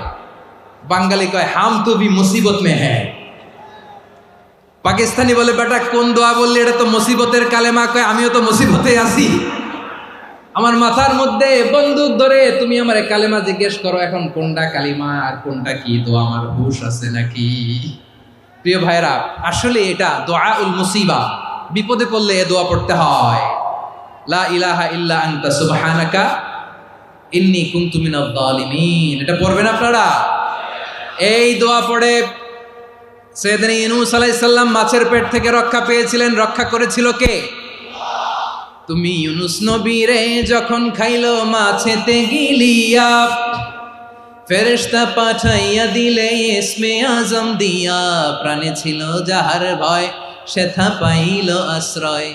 বাঙালি কয় হাম তো ভি মুসিবত মে হ্যায়। পাকিস্তানি বলে বেটা কোন দোয়া বললি, এটা তো মুসিবতের কালেমা। কয় আমিও তো মুসিবতে আছি, আমার মাথার মধ্যে বন্দুক ধরে তুমি আমার কালেমা জিজ্ঞেস করো, এখন কোনটা কালিমা আর কোনটা কি, তো আমার হুশ আছে নাকি? প্রিয় ভাইরা, আসলে এটা দুআউল মুসিবা, বিপদে পড়লে এ দোয়া পড়তে হয়, লা ইলাহা ইল্লা আনতা সুবহানাকা ইন্নী কুনতু মিনাজ জালিমিন। এটা পড়বেন আপনারা। এই দোয়া পড়ে সাইয়েদনা ইউনূস আলাইহিস সালাম মাছের পেট থেকে রক্ষা পেয়েছিলেন। রক্ষা করেছিল কে? তুমি ইউনূস নবী রে যখন খাইলো মাছেতে গিলিয়া, ফেরেশতা পাঠাইয়া দিলে ইসমে আজম দিয়া, প্রাণে ছিল যাহার ভয় সেথা পাইল আশ্রয়,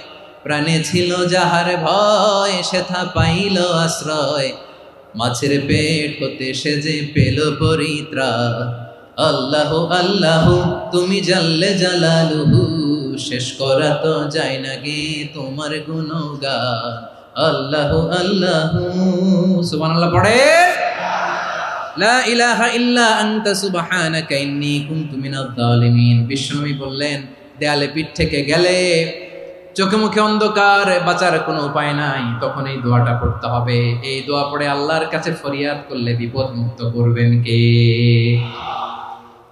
প্রাণে ছিল যাহার ভয় সেথা পাইল আশ্রয়, মাছের পেট হতে সে যে পেল পরিত্রাণ। আল্লাহ আল্লাহ তুমি জাল্লে জালালুহু, শেষ করা তো যায় না গে তোমার গুণগান। আল্লাহ আল্লাহ, সুবহানাল্লাহ পড়ে। লা ইলাহা ইল্লা আনতা সুবহানাকা ইন্নী কুনতু মিনাজ জালিমিন। বিশ্বনবী বললেন, দেয়ালে পিঠ থেকে গেলে, চোখে মুখে অন্ধকার, বাঁচার কোনো উপায় নাই, তখন এই দোয়াটা পড়তে হবে। এই দোয়া পড়ে আল্লাহর কাছে ফরিয়াদ করলে বিপদ মুক্ত করবেন কে?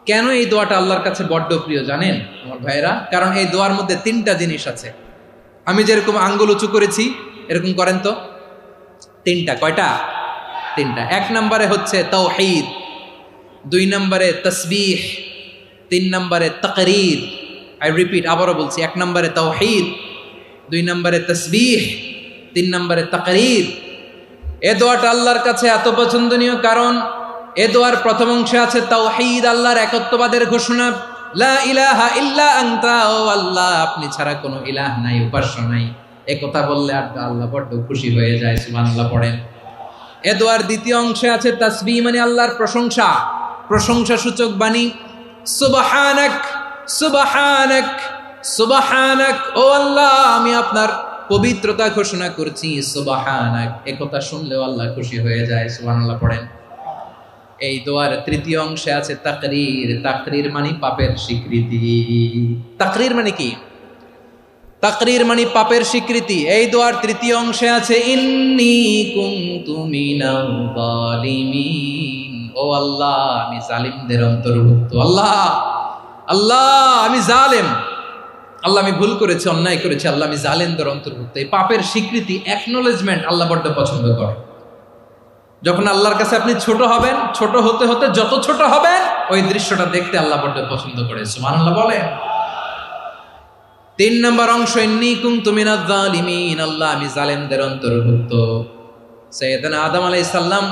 কেন এই দোয়াটা আল্লাহর কাছে বড্ড প্রিয় জানেন আমার ভাইরা? কারণ এই দোয়ার মধ্যে তিনটা জিনিস আছে। আমি যেরকম আঙ্গুল উঁচু করেছি এরকম করেন তো। তিনটা। কয়টা? তিনটা। এক নম্বরে হচ্ছে তাওহীদ, দুই নম্বরে তাসবিহ, তিন নম্বরে তাকরীর। আই রিপিট, আবারও বলছি, এক নম্বরে তাওহীদ, দুই নম্বরে তাসবিহ, তিন নম্বরে তাকরীর। এ দোয়াটা আল্লাহর কাছে এত পছন্দনীয় কারণ এ দোয়ার প্রথম অংশে আছে তাওহীদ, আল্লাহর একত্ববাদের ঘোষণা। লা ইলাহা ইল্লা আনতা, ও আল্লাহ আপনি ছাড়া কোনো ইলাহ নাই, উপাস্য নাই। এ কথা বললে আর আল্লাহ বড্ড খুশি হয়ে যায়। সুবহানাল্লাহ পড়েন। এ দোয়ার দ্বিতীয় অংশে আছে তাসবিহ, মানে আল্লাহর প্রশংসা, প্রশংসা সূচক বাণী। সুবহানাক সুবহানাক সুবহানাক, ও আল্লাহ আমি আপনার পবিত্রতা ঘোষণা করছি। সুবহানাক, এ কথা শুনলেও আল্লাহ খুশি হয়ে যায়। সুবহানাল্লাহ পড়েন। এই দোয়ার তৃতীয় অংশে আছে তাকরীর। তাকরীর মানে পাপের স্বীকৃতি। তাকরীর মানে কি? তাকরীর মানে পাপের স্বীকৃতি। এই দোয়ার তৃতীয় অংশে আছে ইন্নী কুনতু মিনাল জালিমিন, ও আল্লাহ আমি জালিমদের অন্তর্ভুক্ত। আল্লাহ আল্লাহ আমি জালেম, আল্লাহ আমি ভুল করেছি, অন্যায় করেছি, আল্লাহ আমি জালেমদের অন্তর্ভুক্ত। এই পাপের স্বীকৃতি, অ্যাকনোলেজমেন্ট আল্লাহ বড্ড পছন্দ করে। যখন আল্লাহর কাছে আপনি ছোট হবেন, ছোট হতে হতে যত ছোট হবেন ওই দৃশ্যটা দেখতে আল্লাহ বড্ড পছন্দ করে। সুবহানাল্লাহ বলে। তিন নম্বর অংশ ইন্নী কুনতু মিনাজ জালিমিন, আল্লাহ আমি জালেমদের অন্তর্ভুক্ত। সাইয়েদনা আদম আলাইহিস সালাম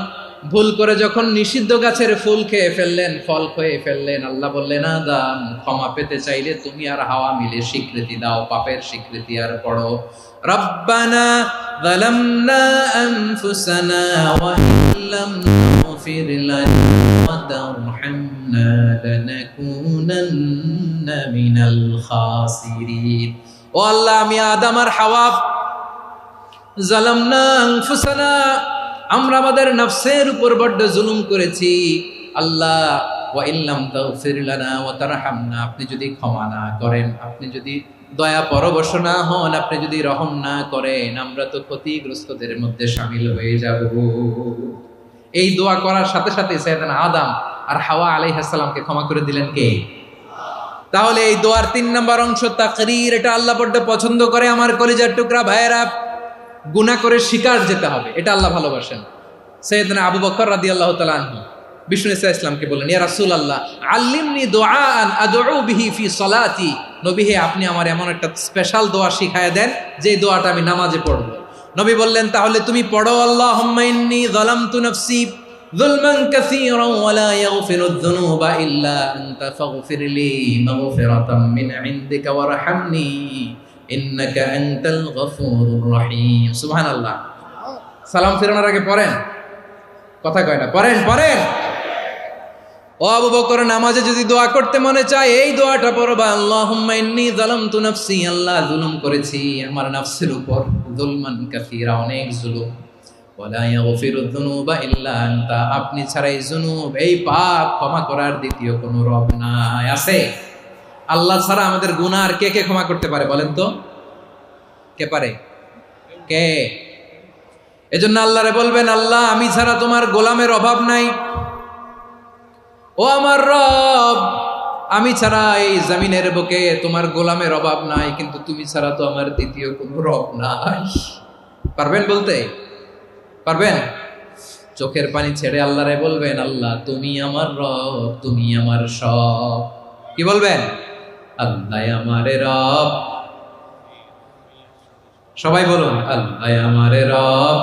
ভুল করে যখন নিষিদ্ধ গাছের ফুল খেয়ে ফেললেন, ফল খেয়ে ফেললেন, আল্লাহ বললেন আদম ক্ষমা পেতে চাইলে তুমি আর হাওয়া মিলে স্বীকৃতি দাও, পাপের স্বীকৃতি আর পড়ো। রব্বানা যালামনা আনফুসানা ওয়া ইল্লাম তাগফির লানা ওয়া তারহামনা লানাকুনান্না মিনাল খাসিরিন। ও আল্লাহ আমি আদম আর হাওয়া, যালামনা আনফুসানা, আমরা আমাদের নফসের উপর বড্ড জুলুম করেছি। আল্লাহ ওয়া ইল্লাম তাগফির লানা ওয়া তারহামনা, আপনি যদি ক্ষমা না করেন, আপনি যদি দয়া পরবশ না হন, আপনি যদি রহম না করেন, আমরা তো ক্ষতিগ্রস্তদের মধ্যে শামিল হয়ে যাব। এই দোয়া করার সাথে সাথে সাইয়েদনা আদম আর হাওয়া আলাইহিস সালামকে ক্ষমা করে দিলেন কে? তাহলে এই দোয়ার তিন নম্বর অংশ তাকরীর, এটা আল্লাহ বড্ড পছন্দ করে। আমার কলিজার টুকরা ভাইয়েরা, গুনাহ করে শিকার যেতে হবে, এটা আল্লাহ ভালোবাসেন। সাইয়েদনা আবু বকর রাদিয়াল্লাহু তাআলা আনহু বিষ্ণু ইসা ইসলামকে বললেন, ইয়া রাসূলুল্লাহ আল্লিমনি দুআআন আদউ বিহি ফি সলাতি, নবী হে আপনি আমার এমন একটা স্পেশাল দোয়া শিখায়া দেন যে দোয়াটা আমি নামাজে পড়ব। নবী বললেন, তাহলে তুমি পড়ো আল্লাহুম্মা ইন্নী যালামতু নাফসি যুলমান কাসীরান ওয়া লা ইয়াগফিরুয যুনুবা ইল্লা আনতা ফাগফিরলি মাগফিরাতাম মিন ইনদিকা ওয়ারহামনি ইন্নাকা আনতাল গফুরুর রহিম। সুবহানাল্লাহ। সালাম ফেরানোর আগে পড়েন, কথা কয় না, পড়েন পড়েন। ও আবু বকর, নামাজে যদি দোয়া করতে মনে চায় এই দোয়াটা পড়বা, আল্লাহুম্মা ইন্নী যালামতু নাফসি, আল্লাহ জুলুম করেছি আমার নফসের উপর, যুলমান কাসীরা, অনেক জুলুম, ওয়া লা ইয়াগফিরুয যুনুবা ইল্লা আনতা, আপনি ছাড়া এই জুনুব, এই পাপ ক্ষমা করার দ্বিতীয় কোনো রব নাই। আছে? আল্লাহ ছাড়া আমাদের গুনাহ আর কে কে ক্ষমা করতে পারে বলেন তো? কে পারে? কে? এজন্য আল্লাহরে বলবেন, আল্লাহ আমি ছাড়া তোমার গোলামের অভাব নাই, ও আমার রব আমি ছাড়া এই জমিনের বুকে তোমার গোলামের অভাব নাই, কিন্তু তুমি ছাড়া তো আমার দ্বিতীয় কোনো রব নাই। পারবেন বলতে? পারবেন? চোখের পানি ছেড়ে আল্লাহরে বলবেন, আল্লাহ তুমি আমার রব, তুমি আমার সব। কি বলবেন? আল্লাহ আমারে রব। সবাই বলুন, আল্লাহ আমারে রব,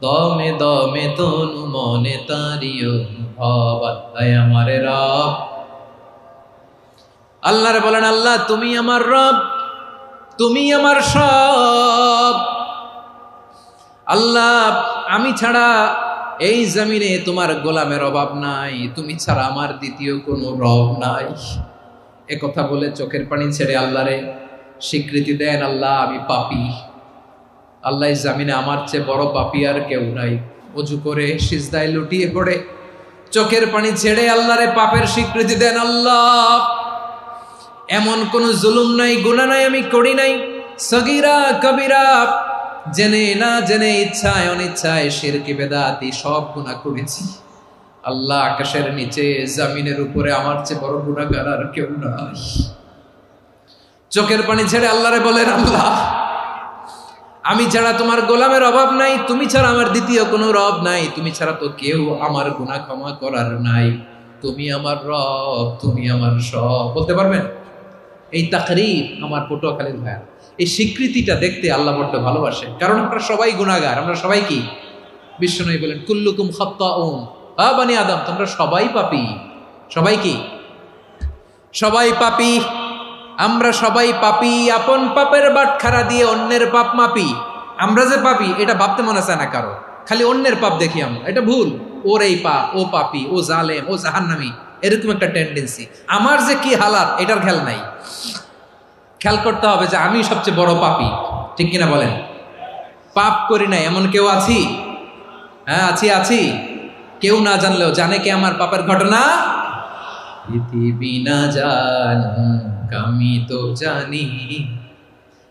দমে দমে তনু মনে তারি অনুভব, আল্লাহ আমার রব। আল্লাহরে বলেন, আল্লাহ তুমি আমার রব, তুমি আমার সব। আল্লাহ আমি ছাড়া এই জমিনে তোমার গোলামের অভাব নাই, তুমি ছাড়া আমার দ্বিতীয় কোনো রব নাই। এ কথা বলে চোখের পানি ছেড়ে আল্লাহরে স্বীকৃতি দেন, আল্লাহ আমি পাপী, আল্লাহ এই জমিনে আমার চেয়ে বড় পাপী আর কেউ নাই। অজু করে সিজদায় লুটিয়ে পড়ে চোখের পানি ছেড়ে আল্লাহরে পাপের স্বীকৃতি দেন, আল্লাহ এমন কোন জুলুম নাই, গুনাহ নাই আমি করি নাই, সগীরা কবিরা, জেনে না জেনে, ইচ্ছায় অনিচ্ছায়, শিরকি বেদাতি সব গুনাহ করেছি। আল্লাহ আকাশের নিচে জমিনের উপরে আমার চেয়ে বড় গুনাহগার আর কেউ নাই। চোখের পানি ছেড়ে আল্লাহরে বলেন, আল্লাহ আমি ছাড়া তোমার গোলামের অভাব নাই, তুমি ছাড়া আমার দ্বিতীয় কোনো রব নাই, তুমি ছাড়া তো কেউ আমার গুনাহ ক্ষমা করার নাই, তুমি আমার রব, তুমি আমার সব। বলতে পারবেন? এই তাকরীর আমার পটুয়াখালীর ভাইয়া, এই স্বীকৃতিটা দেখতে আল্লাহ বড্ড ভালোবাসে, কারণ আমরা সবাই গুনাহগার। আমরা সবাই কি? বিশ্বনবী বলেন, কুল্লুকুম খাত্তাউন, বানি আদম তোমরা সবাই পাপী। সবাই কি? সবাই পাপী। আমরা সবাই পাপী, আপন পাপের বাটখারা দিয়ে অন্যের পাপ মাপি। আমরা যে পাপী এটা ভাবতে মনে চায় না কারো, খালি অন্যের পাপ দেখি আমরা, এটা ভুল। ওর এই পাপ, ও পাপী, ও জালেম, ও জাহান্নামী, এরকম একটা টেন্ডেন্সি। আমার যে কি হালাত এটার খেয়াল নাই। খেয়াল করতে হবে যে আমি সবচেয়ে বড় পাপী, ঠিক কিনা বলেন? পাপ করি নাই এমন কেউ আছি? হ্যাঁ আছি। কেউ না জানলেও জানে কে আমার পাপের ঘটনা? পৃথিবী না জানুক আমি তো জানি,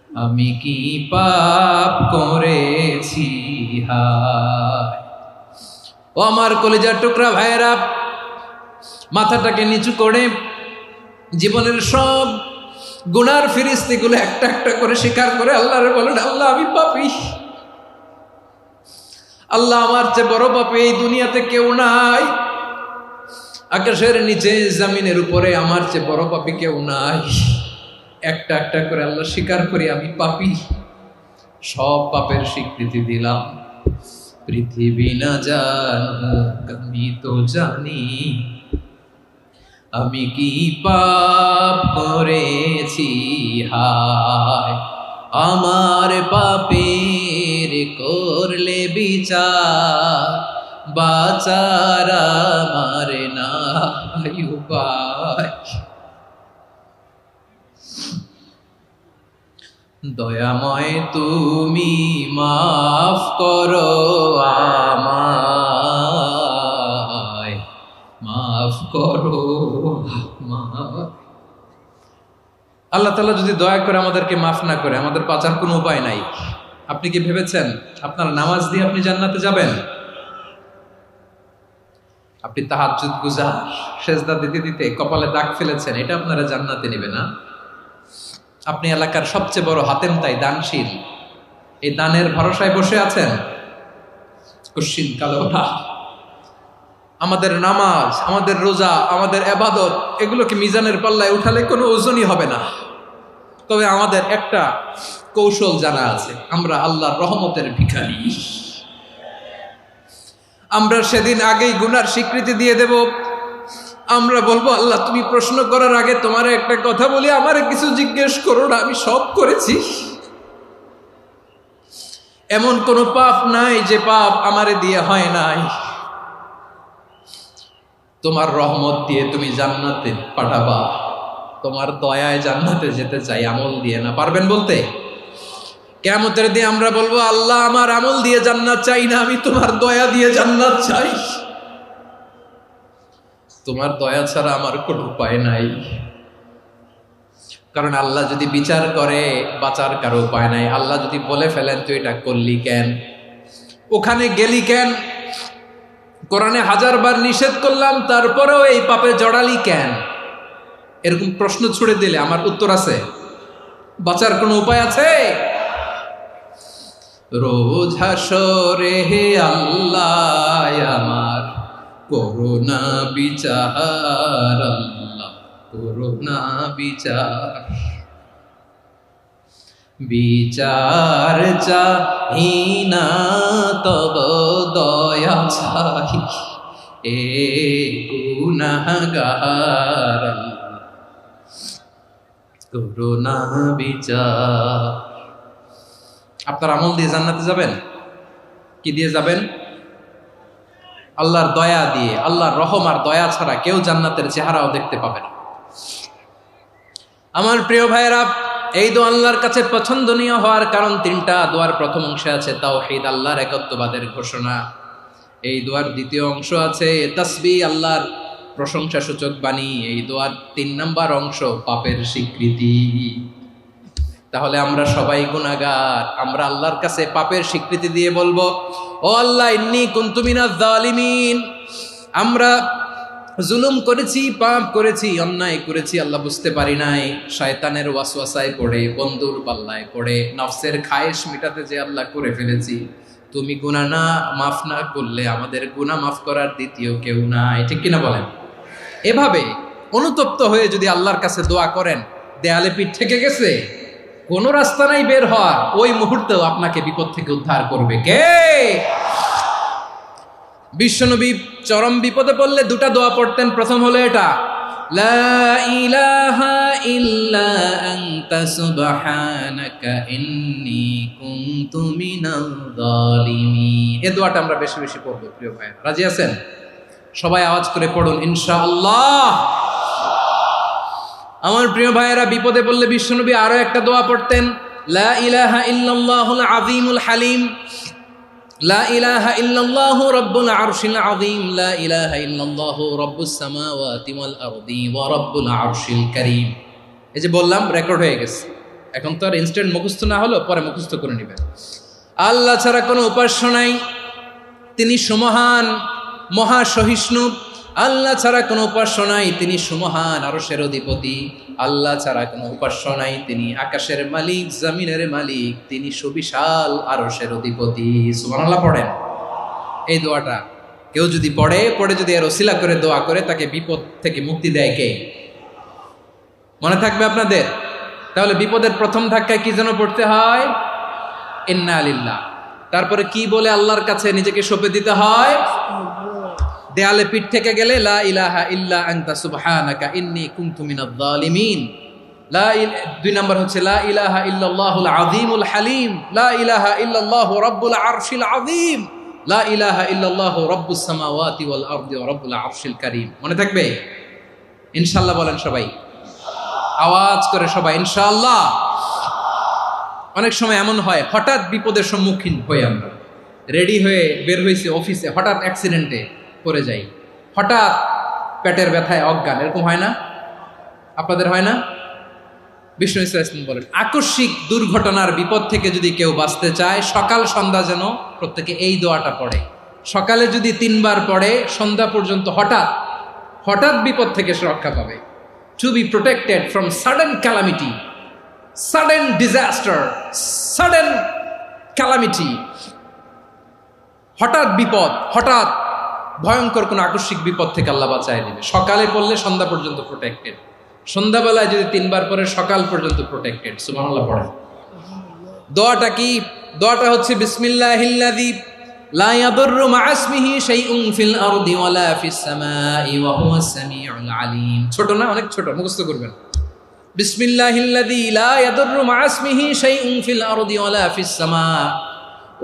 আমি কি পাপ করেছি হায়। ও আমার কলিজার টুকরা ভাইয়েরা, মাথাটাকে নিচু করে জীবনের সব গুনার ফিরিস্তিগুলো একটা একটা করে স্বীকার করে আল্লাহরে বলেন, আল্লাহ আমি পাপী, আল্লাহ আমার চেয়ে বড় পাপী এই দুনিয়াতে কেউ নাই, আকাশের নিচে জমিনের উপরে আমার চেয়ে বড় পাপী কেউ নাই। একটা একটা করে আল্লাহ স্বীকার করি আমি পাপী, সব পাপের স্বীকৃতি দিলাম। পৃথিবী না জানুক আমি তো জানি, আমি কি পাপ করেছি হায়। আমার পাপের করলে বিচার, বাচার আমার নাই উপায়। দয়াময় তুমি মাফ করো আমায়, মাফ করো আমায়। আল্লাহ তাআলা যদি দয়া করে আমাদেরকে মাফ না করে, আমাদের বাঁচার কোনো উপায় নাই। আপনি কি ভেবেছেন আপনার নামাজ দিয়ে আপনি জান্নাতে যাবেন? আপনি তাহাজ্জুদ গুজার, সেজদা দিতে দিতে কপালে দাগ ফেলেছেন, এটা আপনারা জান্নাতে নেবে না। আপনি এলাকার সবচেয়ে বড় হাতেম তাই দানশীল, এই দানের ভরসায় বসে আছেন, কুশ্চিন কালো না। আমাদের নামাজ, আমাদের রোজা, আমাদের ইবাদত, এগুলোকে মিজানের পাল্লায় উঠালে কোনো ওজনই হবে না। তবে আমাদের একটা কৌশল জানা আছে, আমরা আল্লাহর রহমতের ভিখারি। আমরা সেদিন আগেই গুনার স্বীকৃতি দিয়ে দেব। আমরা বলবো, আল্লাহ তুমি প্রশ্ন করার আগে তোমার একটা কথা বলি, আমারে কিছু জিজ্ঞেস করো না, আমি সব করেছি। এমন কোন পাপ নাই যে পাপ আমারে দিয়ে হয় নাই। তোমার রহমত দিয়ে তুমি জান্নাতে পাঠাবা, তোমার দয়ায় জান্নাতে যেতে চাই, আমল দিয়ে না। পারবেন বলতে? কিয়ামতের দিন আমরা বলবো, আল্লাহ আমার আমল দিয়ে জান্নাত চাই না, আমি তোমার দয়া দিয়ে জান্নাত চাই। তোমার দয়া ছাড়া আমার কোনো উপায় নাই। কারণ আল্লাহ যদি বিচার করে বাঁচার কারো উপায় নাই। আল্লাহ যদি বলে ফেলেন তুই এটা করলি কেন, ওখানে গেলি কেন, কোরআনে 1000 বার নিষেধ করলাম তারপরেও এই পাপে জড়ালি কেন, এরকম প্রশ্ন ছুড়ে দিলে আমার উত্তর আছে? বাঁচার কোনো উপায় আছে? রোজ হাসরে হে আল্লাহ আমার করুণা বিচার, আল্লাহ করুণা বিচার। বিচার চাহি না তব দয়া চাহি এ গুনাহগার করুণা বিচার। আপনার আমল দিয়ে জান্নাতে যাবেন? কি দিয়ে যাবেন? আল্লাহর দয়া দিয়ে। আল্লাহর রহম আর দয়া ছাড়া কেউ জান্নাতের চেহারাও দেখতে পাবে না। আমার প্রিয় ভাইয়েরা, এই দোয়া আল্লাহর কাছে পছন্দনীয় হওয়ার কারণ তিনটা। দোয়ার প্রথম অংশে আছে তাওহীদ, আল্লাহর একত্ববাদের ঘোষণা। এই দোয়ার দ্বিতীয় অংশ আছে তাসবিহ, আল্লাহর প্রশংসা সূচক বাণী। এই দোয়ার ৩ নম্বর অংশ পাপের স্বীকৃতি। তাহলে আমরা সবাই গুনাহগার। আমরা আল্লাহর কাছে পাপের স্বীকৃতি দিয়ে বলবো, ও আল্লাহ, ইন্নী কুনতু মিনাজ জালিমিন। আমরা জুলুম করেছি, পাপ করেছি, অন্যায় করেছি, আল্লাহ বুঝতে পারি নাই। শয়তানের ওয়াসওয়াসায় পড়ে, বন্ধুর পাল্লায় পড়ে, নফসের খায়েশ মিটাতে যে আল্লাহ করে ফেলেছি। তুমি গুনাহ না মাফ না করলে আমাদের গুনাহ মাফ করার দ্বিতীয় কেউ নাই। ঠিক কিনা বলেন? এভাবে অনুতপ্ত হয়ে যদি আল্লাহর কাছে দোয়া করেন, দেয়ালে পিঠ থেকে গেছে, কোনো রাস্তা নাই বের হওয়ার, ওই মুহূর্তেও আপনাকে বিপদ থেকে উদ্ধার করবে কে? বিশ্বনবী চরম বিপদে পড়লে দুটা দোয়া পড়তেন। প্রথম হলো এটা, লা ইলাহা ইল্লা আনতা সুবহানাকা ইন্নী কুনতু মিনাল জালিমিন। এই দোয়াটা আমরা বেশি বেশি পড়ব প্রিয় ভাইরা। রাজি আছেন? সবাই আওয়াজ করে পড়ুন ইনশাআল্লাহ। আমার প্রিয় ভাইয়েরা, বিপদে পড়লে বিশ্বনবী আরো একটা দোয়া পড়তেন, লা ইলাহা ইল্লাল্লাহুল আযীমুল হালিম, লা ইলাহা ইল্লাল্লাহু রাব্বুল আরশিল আযীম, লা ইলাহা ইল্লাল্লাহু রাব্বুস সামাওয়াতি ওয়াল আরদি ওয়া রাব্বুল আরশিল কারীম। এই যে বললাম, রেকর্ড হয়ে গেছে। এখন তো আর ইনস্ট্যান্ট মুখস্থ না হলো, পরে মুখস্থ করে নেবেন। আল্লাহ ছাড়া কোনো উপাস্য নাই, তিনি সুমহান, মহা সহিষ্ণু। আল্লাহ ছাড়া কোনো উপাস্য নাই, তিনি সুমহান, আরশের অধিপতি। আল্লাহ ছাড়া কোনো উপাস্য নাই, তিনি আকাশের মালিক, জমিনের মালিক, তিনি সুবিশাল আরশের অধিপতি। সুবহানাল্লাহ পড়েন। এই দোয়াটা কেউ যদি পড়ে যদি এর ওসিলা করে দোয়া করে, তাকে বিপদ থেকে মুক্তি দেয় কে? মনে থাকবে আপনাদের? তাহলে বিপদের প্রথম ধাক্কায় কি যেন পড়তে হয়? ইন্না লিল্লাহ। তারপরে কি বলে আল্লাহর কাছে নিজেকে সঁপে দিতে হয়? দেয়ালে পিঠ থেকে গেলে লা ইলাহা ইল্লা আনতা সুবহানাকা ইন্নী কুনতু মিনাজ জালিমিন। দুই নম্বর হচ্ছে লা ইলাহা ইল্লাল্লাহুল আযীমুল হালিম, লা ইলাহা ইল্লাল্লাহু রাব্বুল আরশিল আযীম, লা ইলাহা ইল্লাল্লাহু রাব্বুস সামাওয়াতি ওয়াল আরদি ওয়া রাব্বুল আরশিল কারীম। মনে থাকবে? ইনশাআল্লাহ বলেন সবাই, আওয়াজ করে সবাই ইনশাআল্লাহ। অনেক সময় এমন হয়, হঠাৎ বিপদের সম্মুখীন হই আমরা, রেডি হয়ে বের হয়েছে অফিসে, হঠাৎ অ্যাক্সিডেন্টে পড়ে যাই, হঠাৎ পেটের ব্যথায় অজ্ঞান। এরকম হয় না? আপনাদের হয় না? বিষ্ণু ইসলাম বলেন, আকস্মিক দুর্ঘটনার বিপদ থেকে যদি কেউ বাঁচতে চায়, সকাল সন্ধ্যা যেন প্রত্যেকে এই দোয়াটা পড়ে। সকালে যদি 3 বার পড়ে, সন্ধ্যা পর্যন্ত হঠাৎ বিপদ থেকে সে রক্ষা পাবে। To be protected from sudden calamity, sudden disaster, sudden calamity. হঠাৎ বিপদ, হঠাৎ ভয়ঙ্কর কোন আকস্মিক বিপদ থেকে আল্লাহ বাঁচায় দিবে। সকালে পড়লে সন্ধ্যা পর্যন্ত প্রোটেক্টেড, সন্ধ্যাবেলায় যদি 3 বার পরে সকাল পর্যন্ত প্রোটেক্টেড। সুবহানাল্লাহ পড়েন। দোয়াটা কি? দোয়াটা হচ্ছে বিসমিল্লাহিল্লাযী লা ইয়াদুররু মা ইসমিহি শাইউন ফিল আরদি ওয়ালা ফিস সামাই ওয়া হুয়াস সামিউল আলিম। ছোট না? অনেক ছোট, মুখস্থ করবেন। বিসমিল্লাহিল্লাযী লা ইয়াদুররু মা ইসমিহি শাইউন ফিল আরদি ওয়ালা ফিস সামা।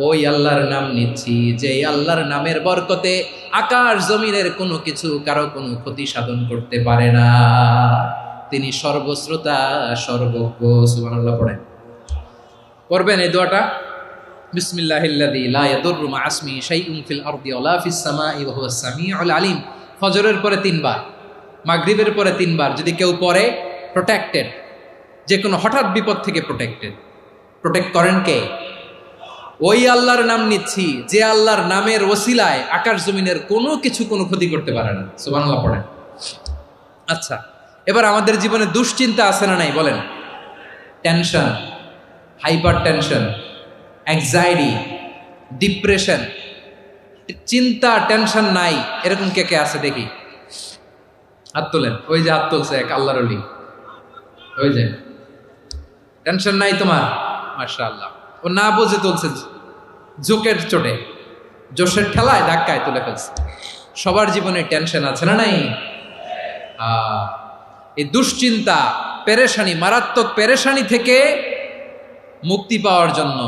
ওই আল্লাহর নাম নিচ্ছি, যে আল্লাহর নামের বরকতে আকাশ জমিনের কোনো কিছু কারো কোনো ক্ষতি সাধন করতে পারে না। তিনি সর্বশ্রোতা, সর্বজ্ঞ। সুবহানাল্লাহ পড়েন। পড়বেন এই দোয়াটা, বিসমিল্লাহিল্লাযী লা ইয়াদুররু মা ইসমিহি শাইউন ফিল আরদি ওয়ালা ফিস সামাই ওয়া হুয়াস সামিউল আলিম। ফজরের পরে 3 বার, মাগরিবের পরে 3 বার যদি কেউ পড়ে, প্রোটেক্টেড। যে কোনো হঠাৎ বিপদ থেকে প্রোটেক্ট করেন কে? ওই আল্লাহর নাম নিচ্ছি, যে আল্লাহর নামের ওসিলায় আকাশ জমিনের কোনো কিছু কোনো ক্ষতি করতে পারে না। সুবহানাল্লাহ পড়েন। আচ্ছা, এবার আমাদের জীবনে দুশ্চিন্তা আছে না নাই বলেন? Tension, hyper tension, anxiety, depression, চিন্তা, টেনশন নাই, এরকম কে কে আছে দেখি? হাত তোলেন। ওই যে হাত তুলছে এক আল্লাহর ওলি, ওই যে টেনশন নাই তোমার, মাশাআল্লাহ। ও না বুঝে তুলছে, ঝোঁকের চোটে, জোশের ঠেলায় ধাক্কায় তুলে ফেলছে। সবার জীবনে টেনশন আছে না নাই? এই দুশ্চিন্তা, পেরেশানি, মারাত্মক পেরেশানি থেকে মুক্তি পাওয়ার জন্য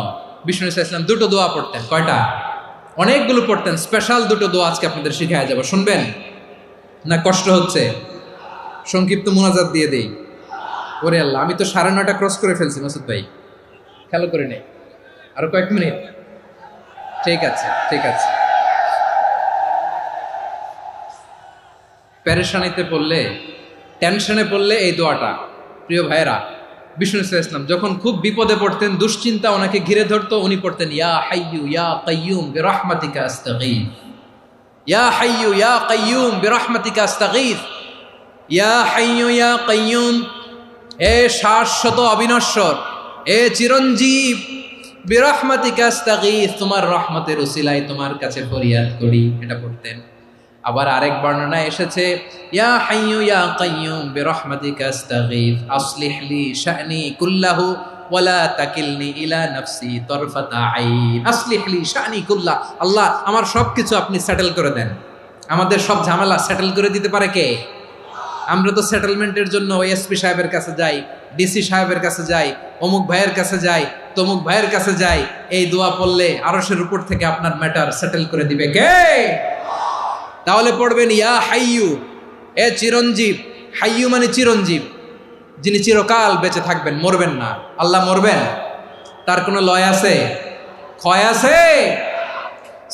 বিষ্ণু ইসলাম দুটো দোয়া পড়তেন। কয়টা? অনেকগুলো পড়তেন। স্পেশাল দুটো দোয়া আজকে আপনাদের শিখায় যাব, শুনবেন না? কষ্ট হচ্ছে? সংক্ষিপ্ত মুনাজাত দিয়ে দেই। ওরে আল্লাহ, আমি তো 9:30 ক্রস করে ফেলছি মাসুদ ভাই, খেয়াল করে নেই। আরো কয়েক মিনিট। ঠিক আছে, ঠিক আছে। পেরেশানিতে পড়লে, টেনশনে পড়লে এই দোয়াটা, প্রিয় ভাইয়েরা, বিষ্ণু ইসলাম যখন খুব বিপদে পড়তেন, দুশ্চিন্তা ওনাকে ঘিরে ধরতো, উনি পড়তেন ইয়া হাইয়ু ইয়া কাইয়ুম বিরহমাতিকা আস্তাগীথ, ইয়া হাইয়ু ইয়া কাইয়ুম বিরহমাতিকা আস্তাগীথ, ইয়া হাইয়ু ইয়া কাইয়ুম, এ শাশ্বত অবিনশ্বর, এ চিরঞ্জীব, বিরহমাতিকা আস্তাগীথ, তোমার রহমতের উসিলায় তোমার কাছে ফরিয়াদ করি। এটা পড়তেন। আবার আরেক বর্ণনায় এসেছে ইয়া হাইয়ু ইয়া কাইয়ুম বিরহমাতিকা আস্তাগীথ আসলিহ লি শা'নি কুল্লাহু ওয়ালা তাকিলনি ইলা নাফসি তারফাতা আইন। আসলিহ লি শা'নি কুল্লাহ, আল্লাহ আমার সবকিছু আপনি সেটেল করে দেন। আমাদের সব ঝামেলা সেটেল করে দিতে পারে কে? আমরা তো সেটেলমেন্টের জন্য এসপি সাহেবের কাছে যাই, ডিসি সাহেবের কাছে যাই, অমুক ভাইয়ের কাছে যাই, তমুক ভাইয়ের কাছে যাই। এই দোয়া পড়লে আরশের উপর থেকে আপনার ম্যাটার সেটেল করে দিবে কে? তাহলে পড়বেন ইয়া হাইয়ু, এ চিরঞ্জীব। হাইয়ু মানে চিরঞ্জীব, যিনি চিরকাল বেঁচে থাকবেন, মরবেন না। আল্লাহ মরবেন? তার কোনো লয় আছে? ক্ষয় আছে?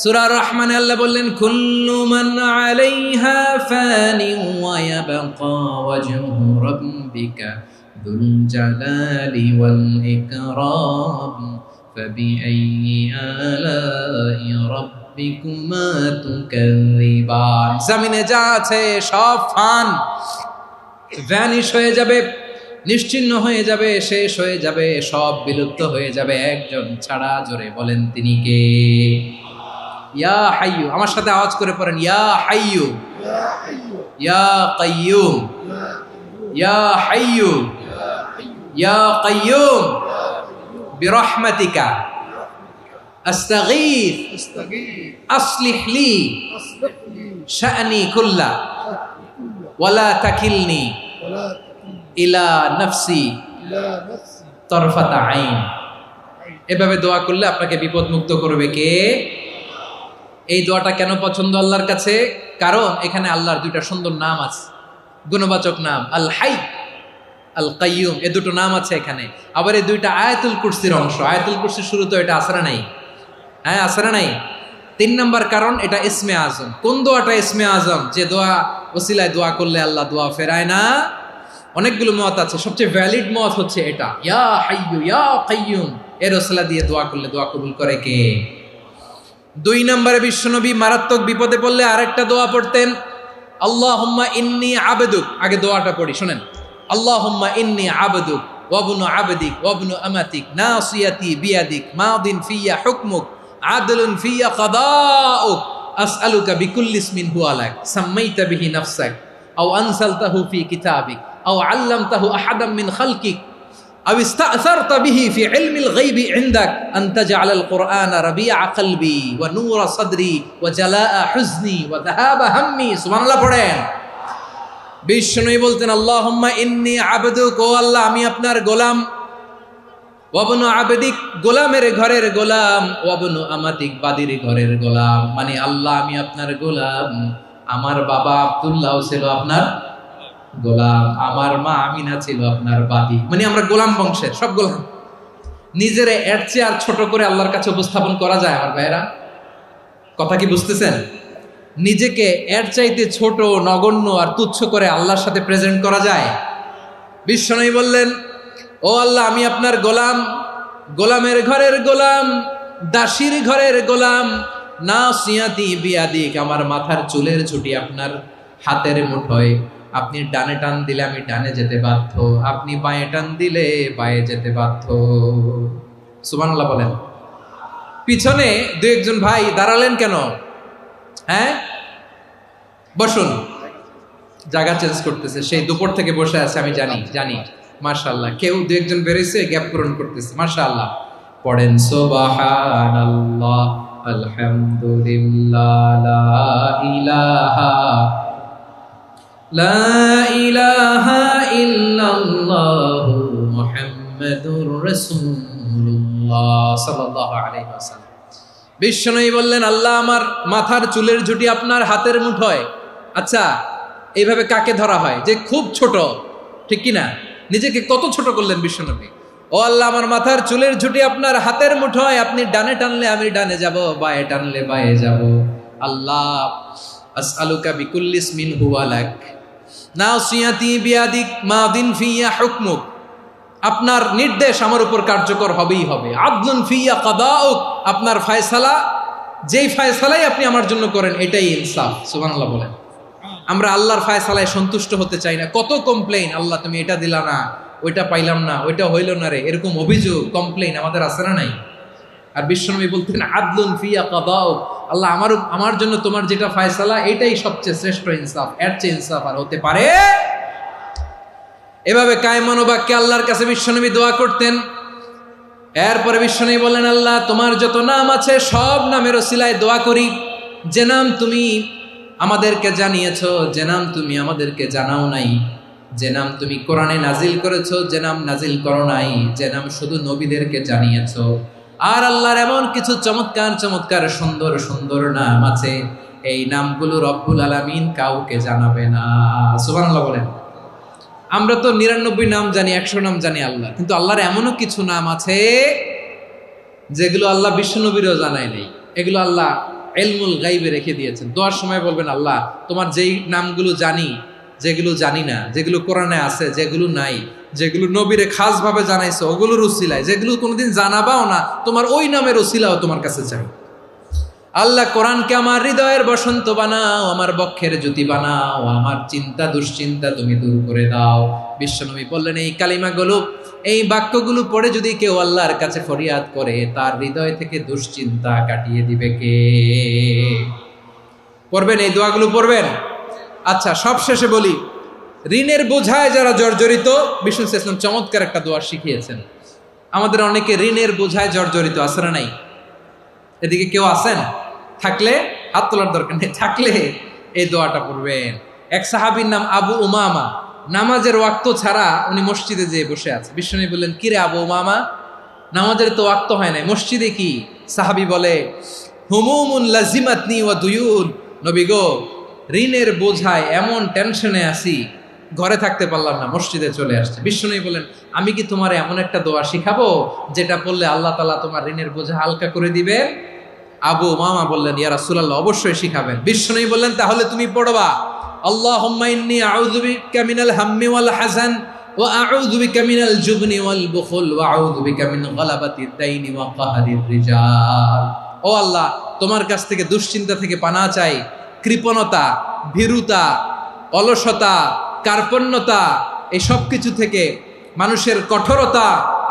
সূরা রহমানে আল্লাহ বললেন কুল্লু মান আলাইহা ফানি ওয়া ইয়াবকা ওয়াজহু রাব্বিকা যুল জালালি ওয়াল ইকরাম ফাবিআইয়ি আলাই রাব্বিকুমা তুকাযিবান। জমিনে যা আছে সব ফান, ভ্যানিশ হয়ে যাবে, নিশ্চিহ্ন হয়ে যাবে, শেষ হয়ে যাবে, সব বিলুপ্ত হয়ে যাবে, একজন ছাড়া। জোরে বলেন তিনি কে? ইয়া হাইয়ু। আমার সাথে আওয়াজ করে পড়েন ইয়া হাইয়ু ইয়া কাইয়ুম ইয়া হাইয়ু ইয়া কাইয়ুম বিরহমাতিকা আস্তাগীথ আসলিহ লি শা'নি কুল্লা ওয়ালা তাকিলনি ইলা নাফসি তারফাতা আইন। এভাবে দোয়া করলে আপনাকে বিপদ মুক্ত করবে কে? এই দোয়াটা কেন পছন্দ আল্লাহর কাছে? কারণ এখানে আল্লাহর দুইটা সুন্দর নাম আছে, গুণবাচক নাম, আল হাই, আল কাইয়ুম। এই দুটো নাম আছে এখানে। আবার এই দুইটা আয়াতুল কুরসির অংশ। আয়াতুল কুরসির শুরু তো এটা আসরা নাই? হ্যাঁ, আসরা নাই। 3 নম্বর কারণ, এটা ইসমে আজম। কোন দোয়াটা ইসমে আজম? যে দোয়া ওসিলায় দোয়া করলে আল্লাহ দোয়া ফেরায় না। অনেকগুলো মত আছে, সবচেয়ে ভ্যালিড মত হচ্ছে এটা, ইয়া হাইয়ু ইয়া কাইয়ুম। এর ওসিলা দিয়ে দোয়া করলে দোয়া কবুল করে কে? 2 নম্বরে বিশ্বনবী মারাত্মক বিপদে পড়লে আরেকটা দোয়া পড়তেন, আল্লাহুম্মা ইন্নী আবদুক। আগে দোয়াটা পড়ি, শুনেন। আল্লাহুম্মা ইন্নী আবদুক ওয়া ইবনু আবদিক ওয়া ইবনু আমাতিক নাসিয়াতি বিয়াদিক মাদিন ফিয়া হুকমুক আদলুন ফিয়া কাদাউক আসআলুকা বিকুল্লি ইসমিন হুয়া লাক সাম্মাইতা বিহি নাফসাক আও আনসালতাহু ফি কিতাবিক আও আল্লামতাহু আহাদাম মিন খালকিক আও ইস্তা'সারতা বিহি ফি ইলমিল গায়বি ইনদাক আন তাজআলাল কুরআনা রাবিআ কলবি ওয়া নূরা সাদরি ওয়া জালাআ হুজনি ওয়া যাহাবা হাম্মি। সুবহানাল্লাহ পড়েন। বিষ্ণুই বলতেন আল্লাহুম্মা ইন্নী আবদুক, ও আল্লাহ আমি আপনার গোলাম, ওয়া ইবনু আবদিক, গোলামের ঘরের গোলাম, ওয়া ইবনু আমাতিক, বাদীর ঘরের গোলাম। মানে আল্লাহ আমি আপনার গোলাম। আমার বাবা আব্দুল্লাহ ছিল আপনার গোলাম, আমার মা আমিনা ছিল আপনার বাদী। মানে আমরা গোলাম বংশের, সব গোলাম। নিজের এর চেয়ে আর ছোট করে আল্লাহর কাছে উপস্থাপন করা যায় আমার ভাইয়েরা? কথা কি বুঝতেছেন? নিজেকে এর চাইতে ছোট, নগণ্য আর তুচ্ছ করে আল্লাহর সাথে প্রেজেন্ট করা যায়? বিশ্বনবী বললেন, ও আল্লাহ আমি আপনার গোলাম, গোলামের ঘরের গোলাম, দাসীর ঘরের গোলাম। নাসিয়াতি বিয়াদিক, আমার মাথার চুলের ঝুঁটি আপনার হাতের মুঠোয়। আপনি ডানে টান দিলে আমি ডানে যেতে বাধ্য, আপনি বাঁয়ে টান দিলে বাঁয়ে যেতে বাধ্য। সুবহানাল্লাহ বলেন। পিছনে 2-1 ভাই দাঁড়ালেন কেন? হ্যাঁ, বসুন। জায়গা চেঞ্জ করতেছে, সেই দুপুর থেকে বসে আছে, আমি জানি। মাশাআল্লাহ। কেউ 2-1 বেরোইছে, গ্যাপ পূরণ করতেছে। মাশাআল্লাহ। পড়েন সুবহানাল্লাহ, আলহামদুলিল্লাহ, লা ইলাহা ইল্লাল্লাহু মুহাম্মাদুর রাসূলুল্লাহ সাল্লাল্লাহু আলাইহি ওয়াসাল্লাম। বিশ্বনবী বললেন, আল্লাহ আমার মাথার চুলের ঝুঁটি আপনার হাতের মুঠোয়। আচ্ছা, এইভাবে কাকে ধরা হয়? যে খুব ছোট, ঠিক কি না? নিজেকে কত ছোট করলেন বিশ্বনবী। ও আল্লাহ, আমার মাথার চুলের ঝুঁটি আপনার হাতের মুঠোয়, আপনি ডানে টানলে আমি ডানে যাব, বায়ে টানলে বায়ে যাব। আল্লাহ, আসআলুকা বিকুল্লি ইসমিন হুয়া লাক নাসিয়াতি বিয়াদিক মাদিন ফিয়া হুকমুক। আপনার নির্দেশ আমার উপর কার্যকর হবেই হবে। আদলুন ফিয়া কাদাউক, আপনার ফয়সালা, যেই ফয়সালাই আপনি আমার জন্য করেন এটাই ইনসাফ। সুবহানাল্লাহ বলেন। আমরা আল্লাহর ফয়সালায় সন্তুষ্ট হতে চাই না। কত কমপ্লেইন, আল্লাহ তুমি এটা দিলা না, ওইটা পাইলাম না, ওইটা হইল না রে, এরকম অভিযোগ কমপ্লেইন আমাদের আছে না নাই? আর বিশ্বনবী বলতেন আদলুন ফিয়া কাদাউক, আল্লাহ আমার জন্য তোমার যেটা ফয়সালা এটাই সবচেয়ে শ্রেষ্ঠ ইনসাফ, এর চেয়ে ইনসাফ আর হতে পারে? এভাবে কায়মান বাক্যে আল্লাহর কাছে বিশ্বনবী দোয়া করতেন। এরপরে বিশ্বনবী বললেন, আল্লাহ তোমার যত নাম আছে সব নামের ওসিলায় দোয়া করি, যে নাম তুমি আমাদেরকে জানিয়েছো, যে নাম তুমি আমাদেরকে জানাও নাই, যে নাম তুমি কোরআনে নাজিল করেছো, যে নাম নাজিল করো নাই, যে নাম শুধু নবীদেরকে জানিয়েছো। আর আল্লাহর এমন কিছু চমৎকার চমৎকার সুন্দর সুন্দর নাম আছে, এই নামগুলো রব্বুল আলামিন কাউকে জানাবে না। সুবহানাল্লাহ বলেন। আমরা তো 99 নাম জানি, 100 নাম জানি আল্লাহ, কিন্তু আল্লাহর এমনও কিছু নাম আছে যেগুলো আল্লাহ বিশ্বনবীরও জানায় নেই। এগুলো আল্লাহ ইলমুল গায়বে রেখে দিয়েছেন। দোয়ার সময় বলবেন, আল্লাহ তোমার যেই নামগুলো জানি, যেগুলো জানি না, যেগুলো কোরআনে আছে, যেগুলো নাই, যেগুলো নবীরে খাস ভাবে জানাইছো ওগুলোর উসিলায়, যেগুলো কোনোদিন জানাবাও না তোমার ওই নামের উসিলাও তোমার কাছে চাই। আল্লাহ কোরআনকে আমার হৃদয়ের বসন্ত বানাও, আমার বক্ষের জ্যোতি বানাও, আমার চিন্তা দুশ্চিন্তা তুমি দূর করে দাও। বিশ্বনবী বললেন, এই কালিমাগুলো, এই বাক্যগুলো পড়ে যদি কেউ আল্লাহর কাছে ফরিয়াদ করে, তার হৃদয় থেকে দুশ্চিন্তা কাটিয়ে দিবে কে? পড়বেন, এই দোয়াগুলো পড়বেন। আচ্ছা, সব শেষে বলি, ঋণের বোঝায় যারা জর্জরিত, বিষ্ণু ইসলাম চমৎকার একটা দোয়া শিখিয়েছেন। আমাদের অনেকে ঋণের বোঝায় জর্জরিত, আছে না নাই? এদিকে কেউ আছেন? থাকলে হাত তোলার দরকার নেই, থাকলে এই দোয়াটা পড়বেন। এক সাহাবীর নাম আবু উমামা, নামাজের ওয়াক্ত ছাড়া উনি মসজিদে যেয়ে বসে আছে। বিশ্বনবী বললেন, কিরে আবু উমামা, নামাজের তো ওয়াক্ত হয় নাই, মসজিদে কি? সাহাবী বলে, হুমুমুন লাজিমাতনি ওয়া দুয়ুন, নবী গো, ঋণের বোঝায় এমন টেনশনে আছি, ঘরে থাকতে পারলাম না, মসজিদে চলে আসছে। বিশ্বনবী বলেন, আমি কি তোমার এমন একটা দোয়া শিখাবো যেটা পড়লে আল্লাহ তাআলা তোমার ঋণের বোঝা হালকা করে দিবে? আবু উমামা বললেন, ইয়া রাসূলুল্লাহ, অবশ্যই শিখাবেন। বিশ্বনবী বললেন, তাহলে তুমি পড়বা, আল্লাহুম্মা ইন্নী আউযু বিকা মিনাল হাম্মি ওয়াল হাযান ওয়া আউযু বিকা মিনাল জুবনি ওয়াল বুখল ওয়া আউযু বিকা মিন গালাবাতিদ দাইনি ওয়া কাহরির রিজাল। ও আল্লাহ, তোমার কাছ থেকে দুশ্চিন্তা থেকে পানাহ চাই, কৃপণতা, ভীরুতা, অলসতা, কার্পণ্যতা, এই সব কিছু থেকে, মানুষের কঠোরতা,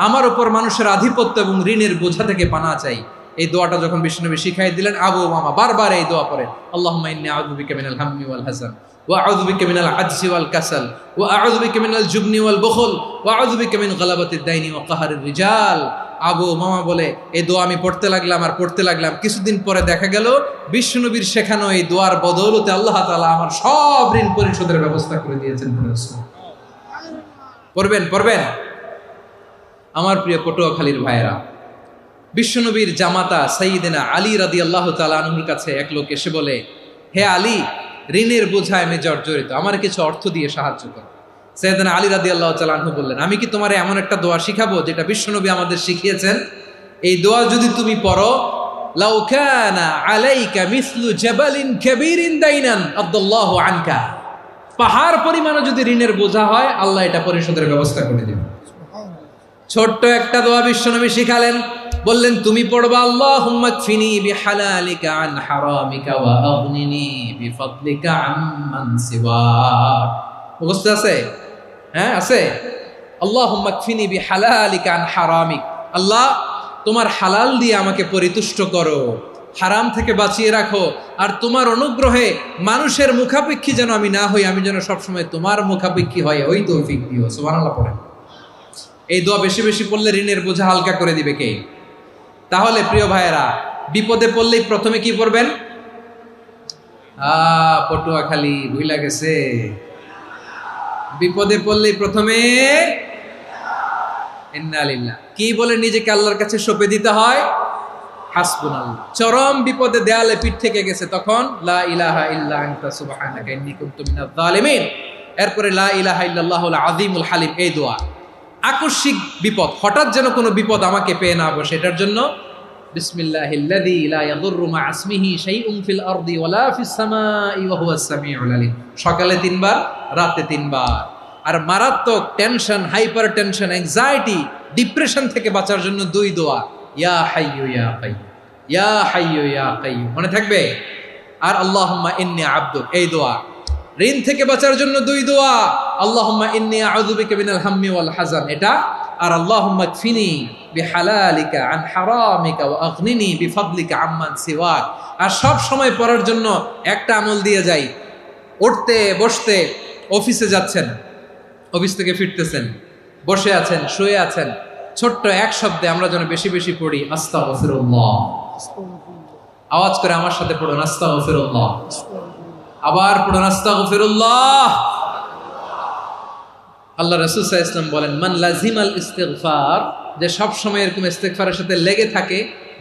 আমার উপর মানুষের আধিপত্য এবং ঋণের বোঝা থেকে পানাহ চাই। এই দোয়াটা যখন বিশ্বনবী শিখাই দিলেন, আবু উমামা বারবার এই দোয়া পড়েন, আল্লাহুম্মা ইন্নী আউযু বিকা মিনাল হাম্মি ওয়াল হাযান ওয়া আউযু বিকা মিনাল আজজি ওয়াল কাসাল ওয়া আউযু বিকা মিনাল জুবনি ওয়াল বুখল ওয়া আউযু বিকা মিন গালাবাতিদ দাইনি ওয়া কাহরির রিজাল। আবু উমামা বলে, এই দোয়া আমি পড়তে লাগলাম আর পড়তে লাগলাম, কিছুদিন পরে দেখা গেল বিশ্বনবীর শেখানো এই দোয়ার বদৌলতে আল্লাহ তাআলা আমার সব ঋণ পরিশোধের ব্যবস্থা করে দিয়েছেন। পড়বেন, পড়বেন। আমার প্রিয় পটুয়াখালীর ভাইয়েরা, বিশ্বনবীর জামাতা সাইয়্যিদিনা আলী রাদিয়াল্লাহু তাআলা আনহুর কাছে এক লোক এসে বলে, হে আলী, ঋণের বোঝায় আমি জর্জরিত, আমার কিছু অর্থ দিয়ে সাহায্য করো। সাইয়্যিদিনা আলী রাদিয়াল্লাহু তাআলা আনহু বললেন, আমি কি তোমার এমন একটা দোয়া শিখাবো যেটা বিশ্বনবী আমাদের শিখিয়েছেন? এই দোয়া যদি তুমি পড়ো, লাউ কানা আলাইকা মিসলু জাবালিন কাবীরিন দাইনান আদাল্লাহু আনকা, পাহাড় পরিমাণও যদি ঋণের বোঝা হয়, আল্লাহ এটা পরিশোধের ব্যবস্থা করে দিবেন। ছোট্ট একটা দোয়া বিশ্বনবী শিখালেন, বললেন, তুমি পড়বা, আল্লাহুম্মা কফিনি বিহালালিকা আন হারামিকা ওয়া আগনিনি বিফাদলিকা আম্মান সিওয়াক। মুখস্থ আছে? হ্যাঁ, আছে। আল্লাহুম্মা কফিনি বিহালালিকা আন হারামিক, আল্লাহ তোমার হালাল দিয়ে আমাকে পরিতুষ্ট করো, হারাম থেকে বাঁচিয়ে রাখো, আর তোমার অনুগ্রহে মানুষের মুখাপেক্ষী যেন আমি না হই, আমি যেন সবসময় তোমার মুখাপেক্ষী হয়, ওই তৌফিক দিও। সুবহানাল্লাহ পড়েন। এই দোয়া বেশি বেশি পড়লে ঋণের বোঝা হালকা করে দিবে কে? তাহলে প্রিয় ভাইয়েরা, বিপদে পড়লেই প্রথমে কি পড়বেন? পটুয়াখালী ভুইলা গেছে। বিপদে পড়লেই প্রথমে ইন্না লিল্লাহ কি বলে নিজেকে আল্লাহর কাছে সঁপে দিতে হয়? হাসবুনাল্লাহ। চরম বিপদে দেয়ালে পিঠ থেকে গেছে, তখন লা ইলাহা ইল্লা আনতা সুবহানাকা ইন্নী কুনতু মিনাজ জালিমিন। এরপরে লা ইলাহা ইল্লাল্লাহুল আযীমুল হালিম, এই দোয়া। আকস্মিক বিপদ, হঠাৎ যেন কোনো বিপদ আমাকে পেয়ে না বসে, এটার জন্য বিসমিল্লাহিল্লাযী লা ইয়াদুররু মা ইসমিহি শাইউন ফিল আরদি ওয়ালা ফিস সামাই ওয়া হুয়াস সামিউল আলীম। সকালে 3 বার, রাতে 3 বার। আর মারাত্মক tension, hyper tension, anxiety, depression থেকে বাঁচার জন্য 2 দোয়া, ইয়া হাইয়্যু ইয়া কাইয়্যুম, ইয়া হাইয়্যু ইয়া কাইয়্যুম, মনে থাকবে? আর আল্লাহুম্মা ইন্নী আবদুক, এই দোয়া। ঋণ থেকে বাঁচার জন্য 2 দোয়া, আল্লাহুম্মা ইন্নী আউযু বিকা মিনাল হাম্মি ওয়াল হাযান, এটা। আর আল্লাহুম্মা কফিনি বিহালালিকা আন হারামিকা ওয়া আগনিনি বিফাদলিকা আম্মান সিওয়াক। আর সব সময় পড়ার জন্য একটা আমল দিয়ে যাই, উঠতে বসতে, অফিসে যাচ্ছেন, অফিস থেকে ফিরতেছেন, বসে আছেন, শুয়ে আছেন, ছোট্ট এক শব্দে আমরা যেন বেশি বেশি পড়ি আস্তাগফিরুল্লাহ। আওয়াজ করে আমার সাথে পড়ুন আস্তাগফিরুল্লাহ। আবার পড়ুন আস্তাগফিরুল্লাহ। আল্লাহ রাসূল সাল্লাল্লাহু আলাইহি ওয়াসাল্লাম বলেন, মান লাজিমাল ইস্তিগফার, যে সব সময় এরকম ইস্তিগফারের সাথে লেগে থাকে,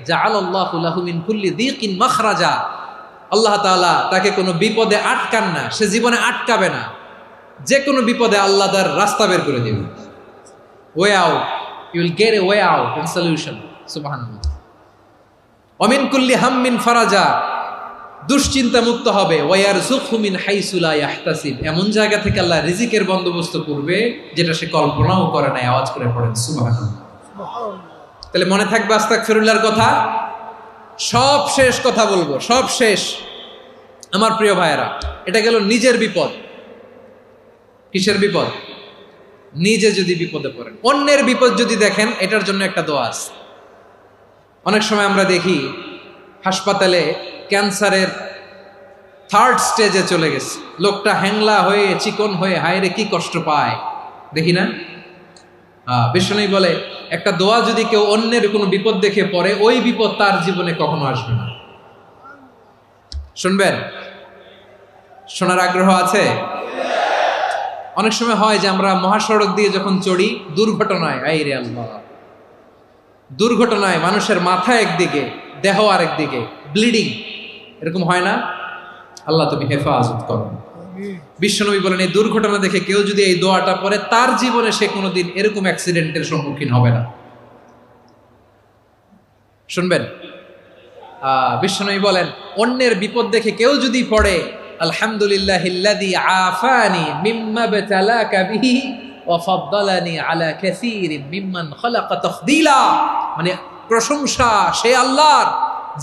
জাআলাল্লাহু লাহু মিন কুল্লি দীকিন মাখরাজা, আল্লাহ তাআলা তাকে কোনো বিপদে আটকান না, সে জীবনে আটকাবে না। যে কোনো বিপদে আল্লাহ তার রাস্তা বের করে দিবে, way out, you will get a way out and solution. সুবহানাল্লাহ। ওয়া মিন কুল্লি হাম্মিন ফারাজা, দুশ্চিন্তা মুক্ত হবে। ওয়ারযুকহু মিন হাইসু লা ইয়াহতাসিব, এমন জায়গা থেকে আল্লাহ রিজিকের বন্দোবস্ত করবে যেটা সে কল্পনাও করে নাই। আওয়াজ করে পড়েন সুবহানাল্লাহ। তাহলে মনে থাকবে আস্তাগফিরুল্লাহর কথা। সব শেষ কথা বলবো, সব শেষ আমার প্রিয় ভাইয়েরা। এটা গেল নিজের বিপদ। কিসের বিপদ? নিজে যদি বিপদে পড়েন। অন্যের বিপদ যদি দেখেন, এটার জন্য একটা দোয়া আছে। অনেক সময় আমরা দেখি হাসপাতালে ক্যান্সারের 3rd স্টেজে চলে গেছে, লোকটা হ্যাংলা হয়ে, চিকন হয়ে, হায়রে কি কষ্ট পায়, দেখি না? বিষ্ণু বলে, একটা দোয়া যদি কেউ অন্যের কোনো বিপদ দেখে পড়ে, ওই বিপদ তার জীবনে কখনো আসবে না। শুনবেন? শোনার আগ্রহ আছে? অনেক সময় হয় যে আমরা মহাসড়ক দিয়ে যখন চড়ি, দুর্ঘটনায়, আইরে আল্লাহ, দুর্ঘটনায় মানুষের মাথা একদিকে, দেহ আরেকদিকে, ব্লিডিং, এরকম হয় না? আল্লাহ তুমি হেফাজত করো। বিশ্বনবী বলেন, এই দুর্ঘটনা দেখে কেউ যদি এই দোয়াটা পড়ে, তার জীবনে সে কোনোদিন এরকম অ্যাক্সিডেন্টের সম্মুখীন হবে না। শুনবেন? বিশ্বনবী বলেন, অন্যের বিপদ দেখে কেউ যদি পড়ে, আলহামদুলিল্লাহিল্লাযী আফানি মিম্মা বাতালাকা বিহি ওয়া ফাদ্দালানি আলা কাসীরিন মিম্মান খালাকা তাফদীলা, মানে প্রশংসা সে আল্লাহর,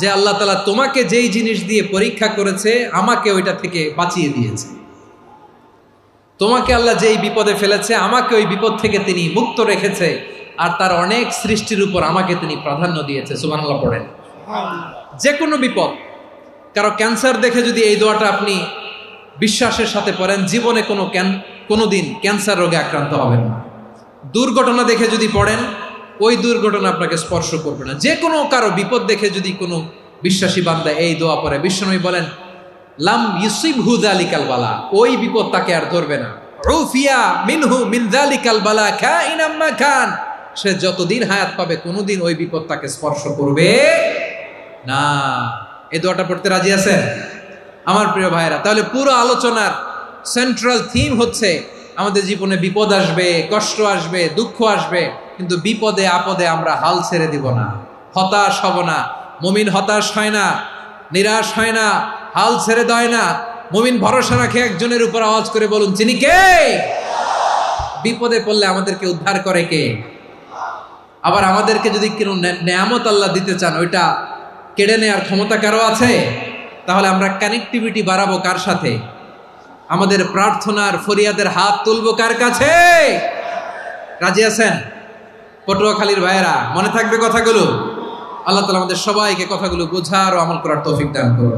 যে আল্লাহ তাআলা তোমাকে যেই জিনিস দিয়ে পরীক্ষা করেছে, আমাকে ওইটা থেকে বাঁচিয়ে দিয়েছে। তোমাকে আল্লাহ যেই বিপদে ফেলেছে, আমাকে ওই বিপদ থেকে তিনি মুক্ত রেখেছে, আর তার অনেক সৃষ্টির উপর আমাকে তিনি প্রাধান্য দিয়েছে। সুবহানাল্লাহ পড়েন। যে কোনো বিপদ, কারো ক্যান্সার দেখে যদি এই দোয়াটা আপনি বিশ্বাসের সাথে পড়েন, জীবনে কোনোদিন ক্যান্সার রোগে আক্রান্ত হবেন না। দুর্ঘটনা দেখে যদি পড়েন, ওই দুর্ঘটনা আপনাকে স্পর্শ করবে না। যে কোনো কারো বিপদ দেখে যদি কোনো বিশ্বাসী বান্দা এই দোয়া পড়ে, বিশ্বনবী বলেন, লাম ইউসিবহু যালিকাল বালা, ওই বিপদ তাকে আর ধরবে না। উফিয়া মিনহু মিন যালিকাল বালা কাইনাম মা কান, সে যতদিন হায়াত পাবে কোনোদিন ওই বিপদ তাকে স্পর্শ করবে না। এই দোয়াটা পড়তে রাজি আছেন আমার প্রিয় ভাইরা? তাহলে পুরো আলোচনার সেন্ট্রাল থিম হচ্ছে, আমাদের জীবনে বিপদ আসবে, কষ্ট আসবে, দুঃখ আসবে, কিন্তু বিপদে আপদে আমরা হাল ছেড়ে দিব না, হতাশ হব না। মুমিন হতাশ হয় না, নিরাশ হয় না, হাল ছেড়ে দেয় না। মুমিন ভরসা রাখে একজনের উপর। আওয়াজ করে বলুন, যিনি কে? বিপদে পড়লে আমাদেরকে উদ্ধার করে কে? আবার আমাদেরকে যদি কোনো নেয়ামত আল্লাহ দিতে চান, ওইটা কেড়ে নেওয়ার ক্ষমতা কারো আছে? তাহলে আমরা কানেক্টিভিটি বাড়াবো কার সাথে? আমাদের প্রার্থনার ফরিয়াদের হাত তুলবো কার কাছে? রাজি আছেন পটুয়াখালীর ভাইয়েরা? মনে থাকবে কথাগুলো? আল্লাহ তাআলা আমাদের সবাইকে কথাগুলো বোঝার ও আমল করার তৌফিক দান করুন।